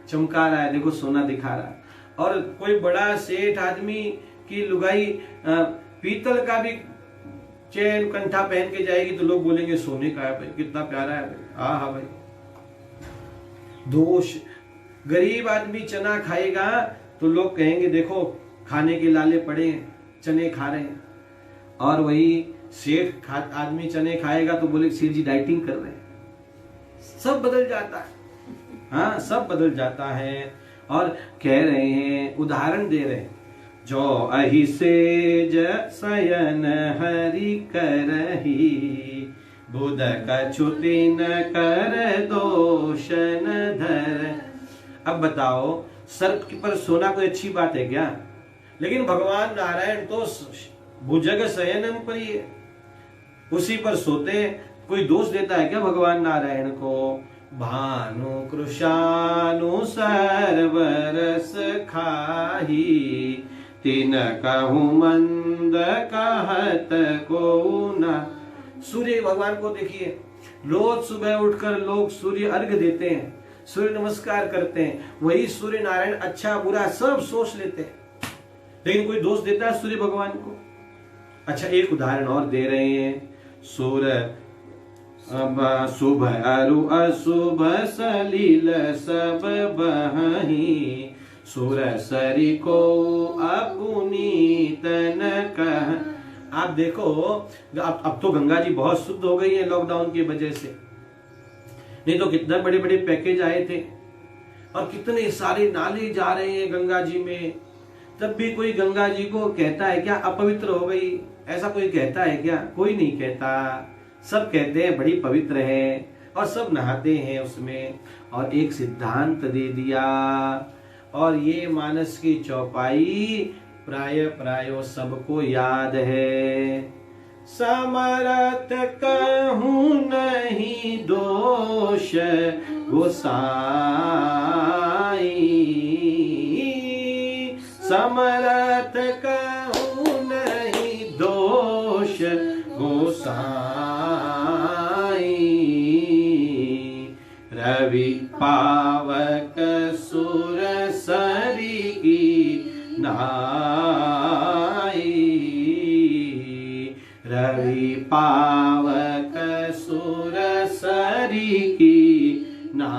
चमका रहा है, देखो सोना दिखा रहा है। और कोई बड़ा सेठ आदमी की लुगाई पीतल का भी चैन कंठा पहन के जाएगी तो लोग बोलेंगे सोने का है भाई, कितना प्यारा है भाई। हाँ भाई, दोष। गरीब आदमी चना खाएगा तो लोग कहेंगे देखो खाने के लाले पड़े हैं, चने खा रहे हैं, और वही सेठ आदमी चने खाएगा तो बोले सेठ जी डाइटिंग कर रहे हैं। सब बदल जाता है, हाँ सब बदल जाता है। और कह रहे हैं, उदाहरण दे रहे हैं, जो अहि सेज शयन हरि करही, बुध कछुति न कर दोषन धर। अब बताओ, सर्प पर सोना कोई अच्छी बात है क्या? लेकिन भगवान नारायण तो भुजग शयनम पर ही है, उसी पर सोते। कोई दोष देता है क्या भगवान नारायण को? भानु कृशानु सर्वरस खाही, तिन कहु मंद कहत को ना। सूर्य भगवान को देखिए, रोज सुबह उठकर लोग सूर्य अर्घ देते हैं, सूर्य नमस्कार करते हैं। वही सूर्य नारायण अच्छा बुरा सब सोच लेते हैं, लेकिन कोई दोष देता है सूर्य भगवान को? अच्छा, एक उदाहरण और दे रहे हैं। सूर्य शुभ अरु अशुभ सलील सब बहही, सुर सरी को अपुनीत न कह। आप देखो, अब तो गंगा जी बहुत शुद्ध हो गई है लॉकडाउन की वजह से, नहीं तो कितने बड़े बड़े पैकेज आए थे और कितने सारे नाले जा रहे हैं गंगा जी में। तब भी कोई गंगा जी को कहता है क्या अपवित्र हो गई? ऐसा कोई कहता है क्या? कोई नहीं कहता। सब कहते हैं बड़ी पवित्र है, और सब नहाते हैं उसमें। और एक सिद्धांत दे दिया, और ये मानस की चौपाई प्राय प्राय सबको याद है। समरथ कहूं नहीं दोष गोसाई, समरथ कहूं नहीं दोष गोसाई। रवि पावक सुर सरी की नाई, रवि पावक सुर सरी की ना।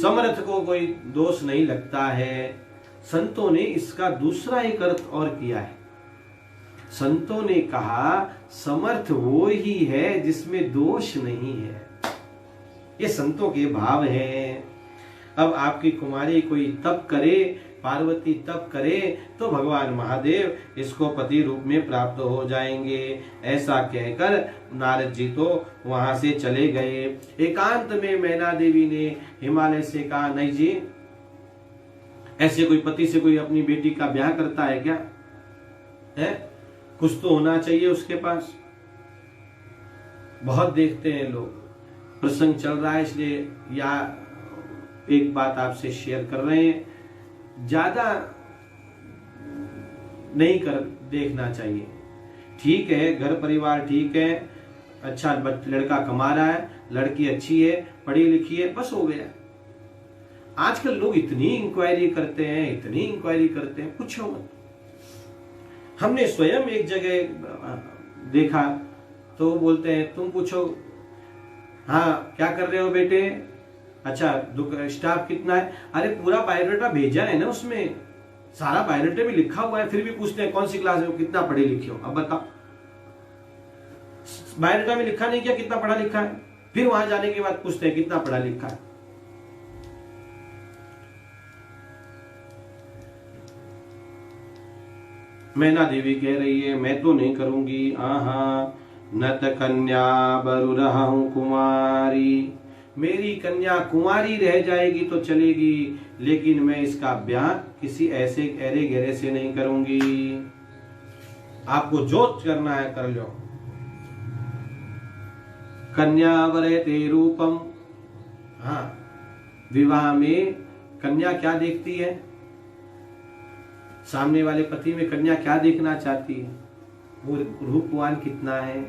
समर्थ को कोई दोष नहीं लगता है। संतों ने इसका दूसरा एक अर्थ और किया है। संतों ने कहा समर्थ वो ही है जिसमें दोष नहीं है। ये संतों के भाव हैं। अब आपकी कुमारी कोई तप करे, पार्वती तप करे, तो भगवान महादेव इसको पति रूप में प्राप्त हो जाएंगे। ऐसा कहकर नारद जी तो वहां से चले गए। एकांत में मैना देवी ने हिमालय से कहा, नहीं जी, ऐसे कोई पति से कोई अपनी बेटी का ब्याह करता है क्या? है कुछ तो होना चाहिए उसके पास। बहुत देखते हैं लोग, प्रसंग चल रहा है इसलिए या एक बात आपसे शेयर कर रहे हैं। ज्यादा नहीं कर देखना चाहिए। ठीक है, घर परिवार ठीक है, अच्छा लड़का कमा रहा है, लड़की अच्छी है, पढ़ी लिखी है, बस हो गया। आजकल लोग इतनी इंक्वायरी करते हैं, इतनी इंक्वायरी करते हैं, पूछो मत। हमने स्वयं एक जगह देखा तो बोलते हैं, तुम पूछो, हाँ क्या कर रहे हो बेटे? अच्छा स्टाफ कितना है? अरे पूरा बायोडाटा भेजा है ना, उसमें सारा बायोडाटा भी लिखा हुआ है, फिर भी पूछते हैं कौन सी क्लास में, कितना पढ़े लिखे हो? अब बताओ, बायोडाटा में लिखा नहीं किया कितना पढ़ा लिखा है, फिर वहां जाने के बाद पूछते हैं कितना पढ़ा लिखा है। मैना देवी कह रही है, मैं तो नहीं करूंगी। आहा, नत कन्या बरु रहूं कुमारी, मेरी कन्या कुंवारी रह जाएगी तो चलेगी, लेकिन मैं इसका ब्याह किसी ऐसे अरे गहरे से नहीं करूंगी। आपको जो करना है कर लो। कन्या वरते रूपम, हाँ, विवाह में कन्या क्या देखती है? सामने वाले पति में कन्या क्या देखना चाहती है? वो रूपवान कितना है।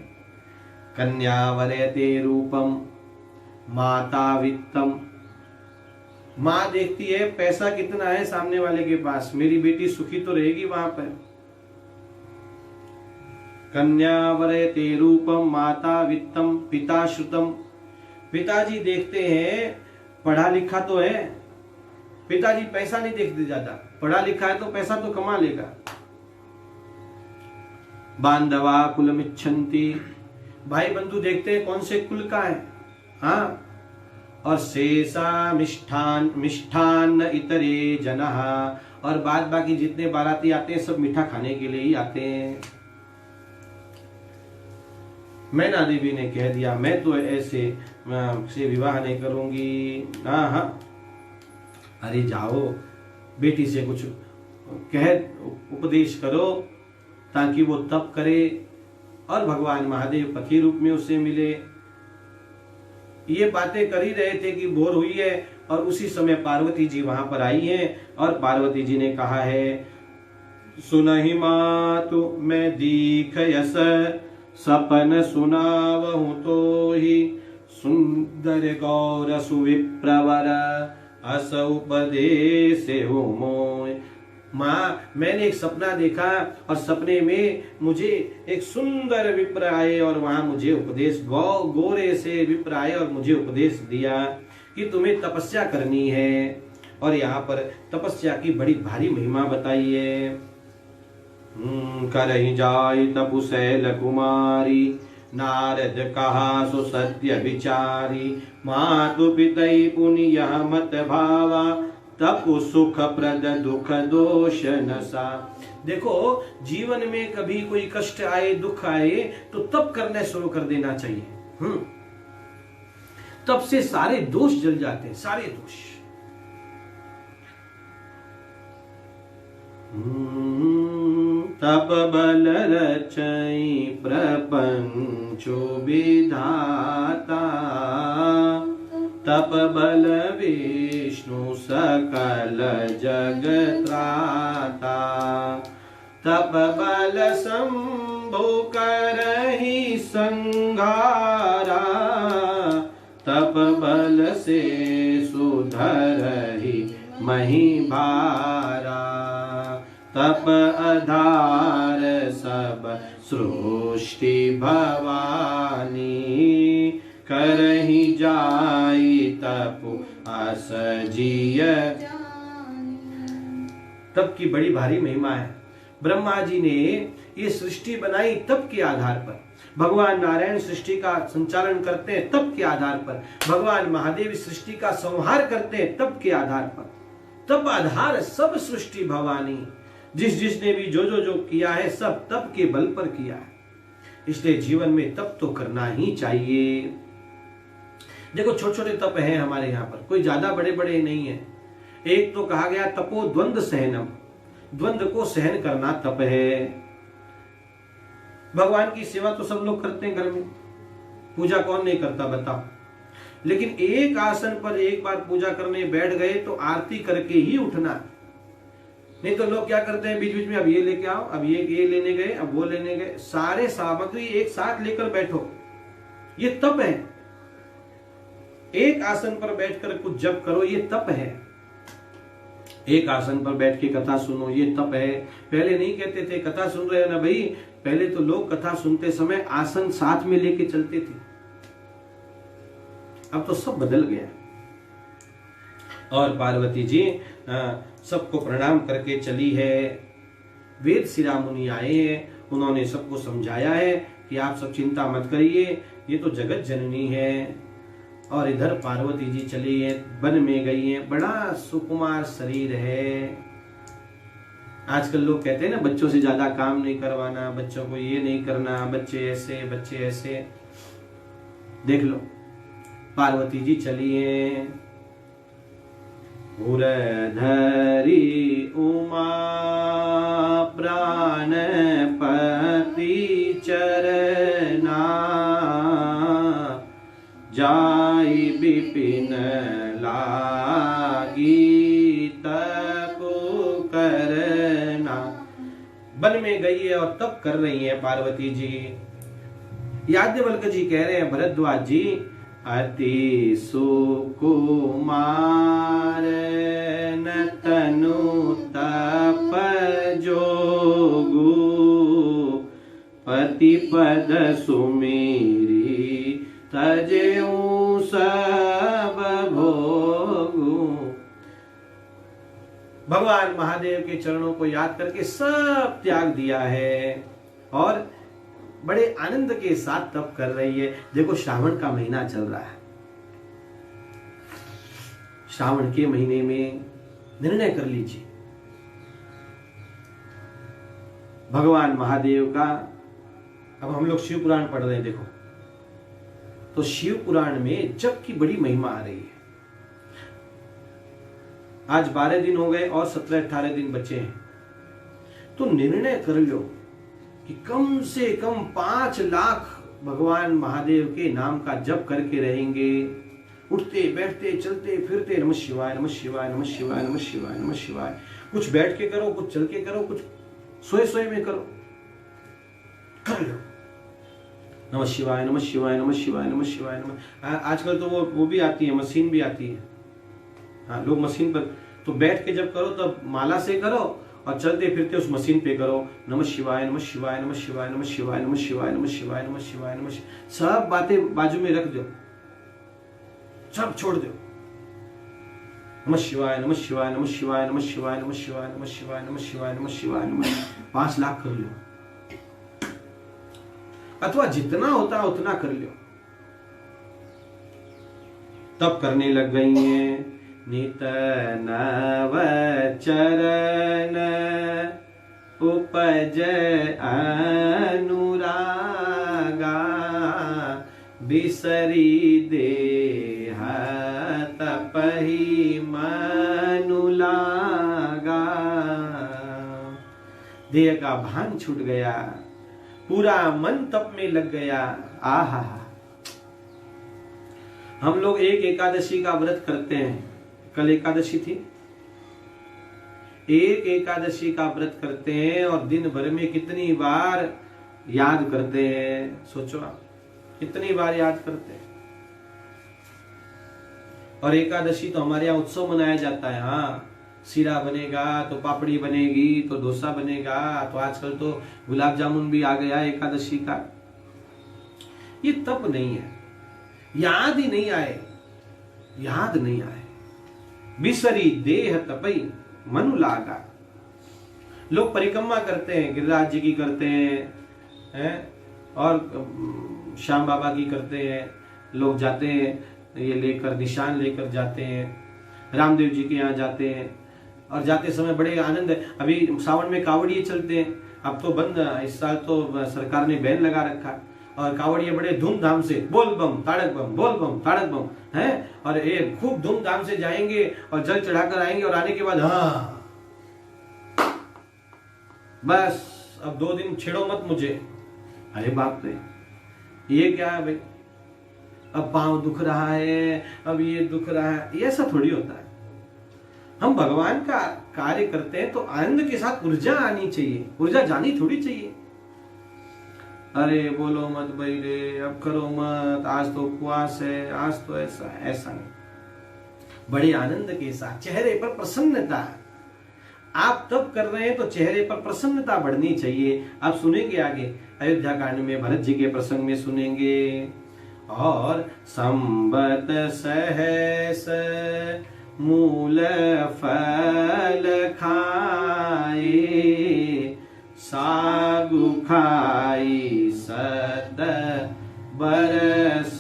कन्या वरते रूपम माता वित्तम, माँ देखती है पैसा कितना है सामने वाले के पास, मेरी बेटी सुखी तो रहेगी वहां पर। कन्या वरते रूपम माता वित्तम पिता श्रुतम, पिताजी देखते हैं पढ़ा लिखा तो है, पिताजी पैसा नहीं देखते ज्यादा, पढ़ा लिखा है तो पैसा तो कमा लेगा। बांधवा कुलमिच्छन्ति, भाई बंधु देखते हैं कौन से कुल का है। हाँ, और शेषा मिष्ठान इतरे जनः, और बाद बाकी जितने बाराती आते हैं सब मीठा खाने के लिए ही आते हैं। मैना देवी ने कह दिया मैं तो ऐसे से विवाह नहीं करूंगी। हाँ, अरे जाओ बेटी से कुछ कह उपदेश करो ताकि वो तप करे और भगवान महादेव पति रूप में उसे मिले। ये बातें कर ही रहे थे कि भोर हुई है और उसी समय पार्वती जी वहां पर आई हैं और पार्वती जी ने कहा है, सुनहि मातु मैं दीख यस सपन सुनावहु तो ही सुंदर गौर सुविप्रवर अस उपदेश हो मोय। माँ, मैंने एक सपना देखा और सपने में मुझे एक सुंदर विप्र आए और वहां मुझे उपदेश, गोरे से विप्र आए और मुझे उपदेश दिया कि तुम्हें तपस्या करनी है। और यहाँ पर तपस्या की बड़ी भारी महिमा बताई है। करहि जाय तपु शैल कुमारी, नारद कहा सो सत्य विचारी, मातु पितई पुण्य मत भावा, तपु सुख प्रद दुख दोष नसा। देखो, जीवन में कभी कोई कष्ट आए, दुख आए तो तप करना शुरू कर देना चाहिए। तप से सारे दोष जल जाते हैं, सारे दोष। तप बल रचई प्रपंचो विधाता, तप बल विष्णु सकल जगत्राता, तप बल शंभु करहि संघारा, तप बल से सुधरहि मही भारा, तप आधार सब सृष्टि भवानी, करहि जाई तपु अस जिय। तप की बड़ी भारी महिमा है। ब्रह्मा जी ने ये सृष्टि बनाई तप के आधार पर। भगवान नारायण सृष्टि का संचालन करते हैं तप के आधार पर। भगवान महादेव सृष्टि का संहार करते हैं तप के आधार पर। तप आधार सब सृष्टि भवानी। जिसने भी जो किया है सब तप के बल पर किया है। इसलिए जीवन में तप तो करना ही चाहिए। देखो, छोटे छोटे तप हैं हमारे यहाँ पर, कोई ज्यादा बड़े बड़े नहीं है। एक तो कहा गया तपो द्वंद्व सहनम, द्वंद्व को सहन करना तप है। भगवान की सेवा तो सब लोग करते हैं घर में, पूजा कौन नहीं करता बताओ। लेकिन एक आसन पर एक बार पूजा करने बैठ गए तो आरती करके ही उठना। नहीं तो लोग क्या करते हैं, बीच बीच में अब ये लेके आओ, अब ये लेने गए, अब वो लेने गए, सारे सामग्री एक साथ लेकर बैठो। ये तप है। एक आसन पर बैठकर कुछ जप करो, ये तप है। एक आसन पर बैठ के कथा सुनो, ये तप है। पहले नहीं कहते थे कथा सुन रहे हो ना भाई, पहले तो लोग कथा सुनते समय आसन साथ में लेके चलते थे। अब तो सब बदल गया। और पार्वती जी सबको प्रणाम करके चली है। वेद शिरोमणि आए हैं, उन्होंने सबको समझाया है कि आप सब चिंता मत करिए, ये तो जगत जननी है। और इधर पार्वती जी चली है, वन में गई है। बड़ा सुकुमार शरीर है। आजकल लोग कहते हैं ना, बच्चों से ज्यादा काम नहीं करवाना, बच्चों को ये नहीं करना, बच्चे ऐसे। देख लो, पार्वती जी चली है। उरधरी उमा प्राणपति चरना, जाई विपिन लागी तपु करना। वन में गई है और तप कर रही है पार्वती जी। याज्ञवल्क्य जी कह रहे हैं, भरद्वाज जी, अति सुकुमार न तनु तप जोगु, पति पद सुमेरी तजेऊ सब भोगु। भगवान महादेव के चरणों को याद करके सब त्याग दिया है और बड़े आनंद के साथ तप कर रही है। देखो श्रावण का महीना चल रहा है, श्रावण के महीने में निर्णय कर लीजिए भगवान महादेव का। अब हम लोग शिव पुराण पढ़ रहे हैं, देखो तो शिव पुराण में जप की बड़ी महिमा आ रही है। आज 12 दिन हो गए और 17-18 दिन बचे हैं, तो निर्णय कर लो कि कम से कम 5 लाख भगवान महादेव के नाम का जप करके रहेंगे। उठते बैठते चलते फिरते नमः शिवाय नमः शिवाय नमः शिवाय नमः शिवाय नमः शिवाय। कुछ बैठ के करो, कुछ चल के करो, कुछ सोए सोए में करो, कर लो नमः शिवाय नमः शिवाय नमः शिवाय नमः शिवाय नमः। आजकल तो वो भी आती है, मशीन भी आती है। हाँ, लोग मशीन पर तो बैठ के जब करो तब माला से करो और चलते फिरते उस मशीन पे करो नमः शिवाय नमः शिवाय नमः शिवाय नमः शिवाय नमः शिवाय नमः शिवाय नमः शिवाय नमः। सब बातें बाजू में रख दो, सब छोड़ दो। नमः शिवाय नमः शिवाय नमः शिवाय नमः शिवाय नमः शिवाय नमः शिवाय नमः शिवाय नमः शिवाय नमः। 5 लाख कर लो, अथवा जितना होता है उतना कर लो। तब करने लग गई हैं। नित नव चरण उपज अनुरागा, बिसरी देह तपहि मनु लागा। देह का भान छूट गया, पूरा मन तप में लग गया। आहा, हम लोग एक एकादशी का व्रत करते हैं, कल एकादशी थी, एक एकादशी का व्रत करते हैं और दिन भर में कितनी बार याद करते हैं। सोचो आप कितनी बार याद करते हैं। और एकादशी तो हमारे यहाँ उत्सव मनाया जाता है। हाँ, सीरा बनेगा तो पापड़ी बनेगी तो डोसा बनेगा, तो आजकल तो गुलाब जामुन भी आ गया एकादशी का। ये तप नहीं है, याद ही नहीं आए, याद नहीं आए। बिसरी देह तपई मनु लागा। लोग परिक्रमा करते हैं, गिरिराज जी की करते हैं और श्याम बाबा की करते हैं। लोग जाते हैं ये लेकर, निशान लेकर जाते हैं, रामदेव जी के यहाँ जाते हैं और जाते समय बड़े आनंद है। अभी सावन में कावड़िए चलते हैं, अब तो बंद, इस साल तो सरकार ने बैन लगा रखा और कावड़िए बड़े धूमधाम से बोल बम ताड़क बम, बोल बम ताड़क बम है, और ये खूब धूमधाम से जाएंगे और जल चढ़ाकर आएंगे और आने के बाद हाँ बस अब 2 दिन छेड़ो मत मुझे। अरे बाप रे, ये क्या है भाई, अब पांव दुख रहा है, अब ये दुख रहा है, ये ऐसा थोड़ी होता है। हम भगवान का कार्य करते हैं तो आनंद के साथ ऊर्जा आनी चाहिए, ऊर्जा जानी थोड़ी चाहिए। अरे बोलो मत भाई रे, अब करो मत, आज तो उपवास है, आज तो ऐसा नहीं। बड़े आनंद के साथ, चेहरे पर प्रसन्नता। आप तब कर रहे हैं तो चेहरे पर प्रसन्नता बढ़नी चाहिए। आप सुनेंगे आगे अयोध्या कांड में, भरत जी के प्रसंग में सुनेंगे। और संबत सहस मूल फल खाए, सागु खाई सद बरस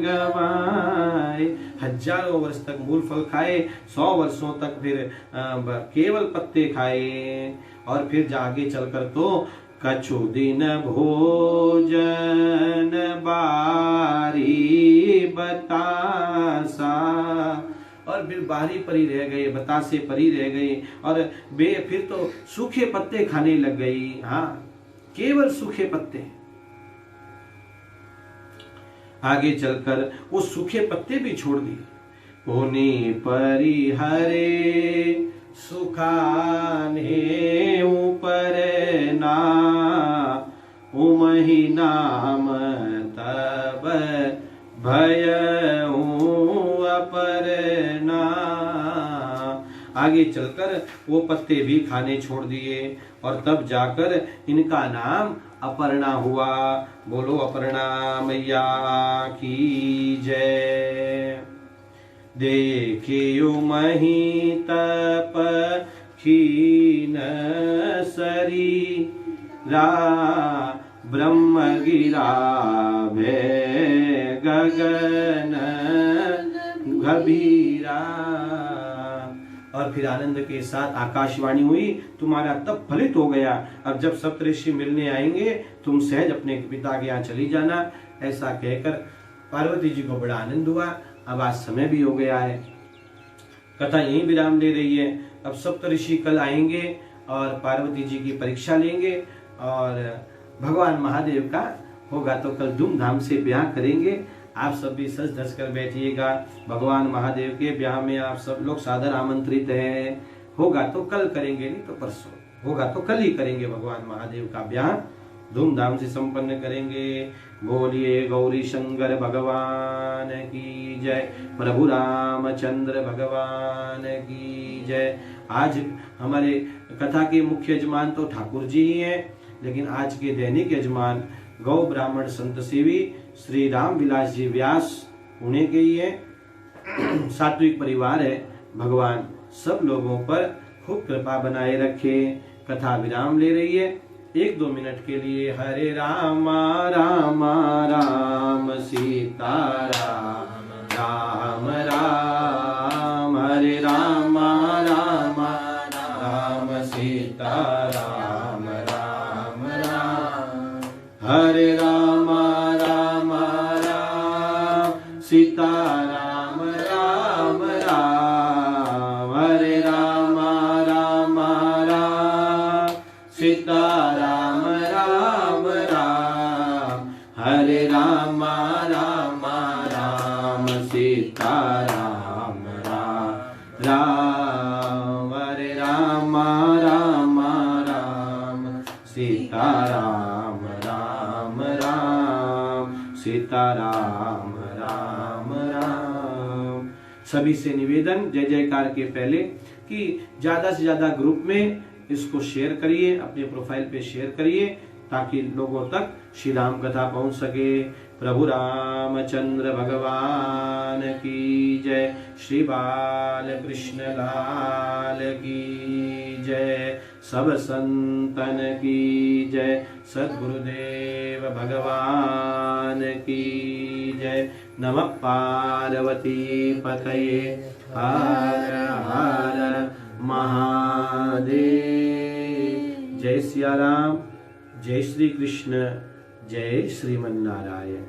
गवाए। हजारों वर्ष तक मूल फल खाए, 100 वर्षों तक फिर केवल पत्ते खाए। और फिर आगे चलकर तो कछु दिन भोजन बारी बतासा, और फिर बारी परी रह गए, बतासे परी रह गई और फिर तो सूखे पत्ते खाने लग गई। हाँ, केवल सूखे पत्ते। आगे चलकर वो सूखे पत्ते भी छोड़ दिए। पुनि परी हरे सुखाने ऊपर ना, उमहि नाम तब भय अपरना। आगे चलकर वो पत्ते भी खाने छोड़ दिए और तब जाकर इनका नाम अपर्णा हुआ। बोलो अपर्णा मैया की जय। देखे मही तप खीन शरीरा ब्रह्म गिरा भय गगन गभीरा। और फिर आनंद के साथ आकाशवाणी हुई, तुम्हारा तप फलित हो गया। अब जब सप्तऋषि मिलने आएंगे तुम सहज अपने पिता के यहाँ चली जाना। ऐसा कहकर पार्वती जी को बड़ा आनंद हुआ। अब आज समय भी हो गया है, कथा यहीं विराम ले रही है। अब सप्तऋषि कल आएंगे और पार्वती जी की परीक्षा लेंगे और भगवान महादेव का होगा तो कल धूमधाम से ब्याह करेंगे। आप सब भी सज धज कर बैठिएगा। भगवान महादेव के ब्याह में आप सब लोग सादर आमंत्रित हैं। होगा तो कल करेंगे, नहीं तो परसों, होगा तो कल ही करेंगे। भगवान महादेव का ब्याह धूमधाम से संपन्न करेंगे। बोलिए गौरी शंकर भगवान की जय, प्रभु रामचंद्र भगवान की जय। आज हमारे कथा के मुख्य यजमान तो ठाकुर जी ही हैं, लेकिन आज के दैनिक यजमान गौ ब्राह्मण संत सेवी श्री राम विलास जी व्यास पुणे के ही है। सात्विक परिवार है। भगवान सब लोगों पर खूब कृपा बनाए रखे। कथा विराम ले रही है 1-2 मिनट के लिए। हरे राम राम राम सीता राम राम राम, हरे राम राम राम सीता राम राम राम, हरे राम राम राम सीता राम राम राम, हरे राम राम राम सीता राम राम राम, हरे राम राम राम सीता राम राम राम, हरे राम राम राम सीता राम राम राम, सीता राम राम राम। सभी से निवेदन जय जयकार के पहले कि ज्यादा से ज्यादा ग्रुप में इसको शेयर करिए, अपने प्रोफाइल पे शेयर करिए ताकि लोगों तक श्री राम कथा पहुंच सके। प्रभु रामचंद्र भगवान की जय, श्री बाल कृष्ण लाल की जय, सब संतन की जय, सद्गुरुदेव भगवान की जय। नमः पार्वती पतये हर हर महादेव। जय सिया राम, जय श्री कृष्ण, जय श्रीमन नारायण।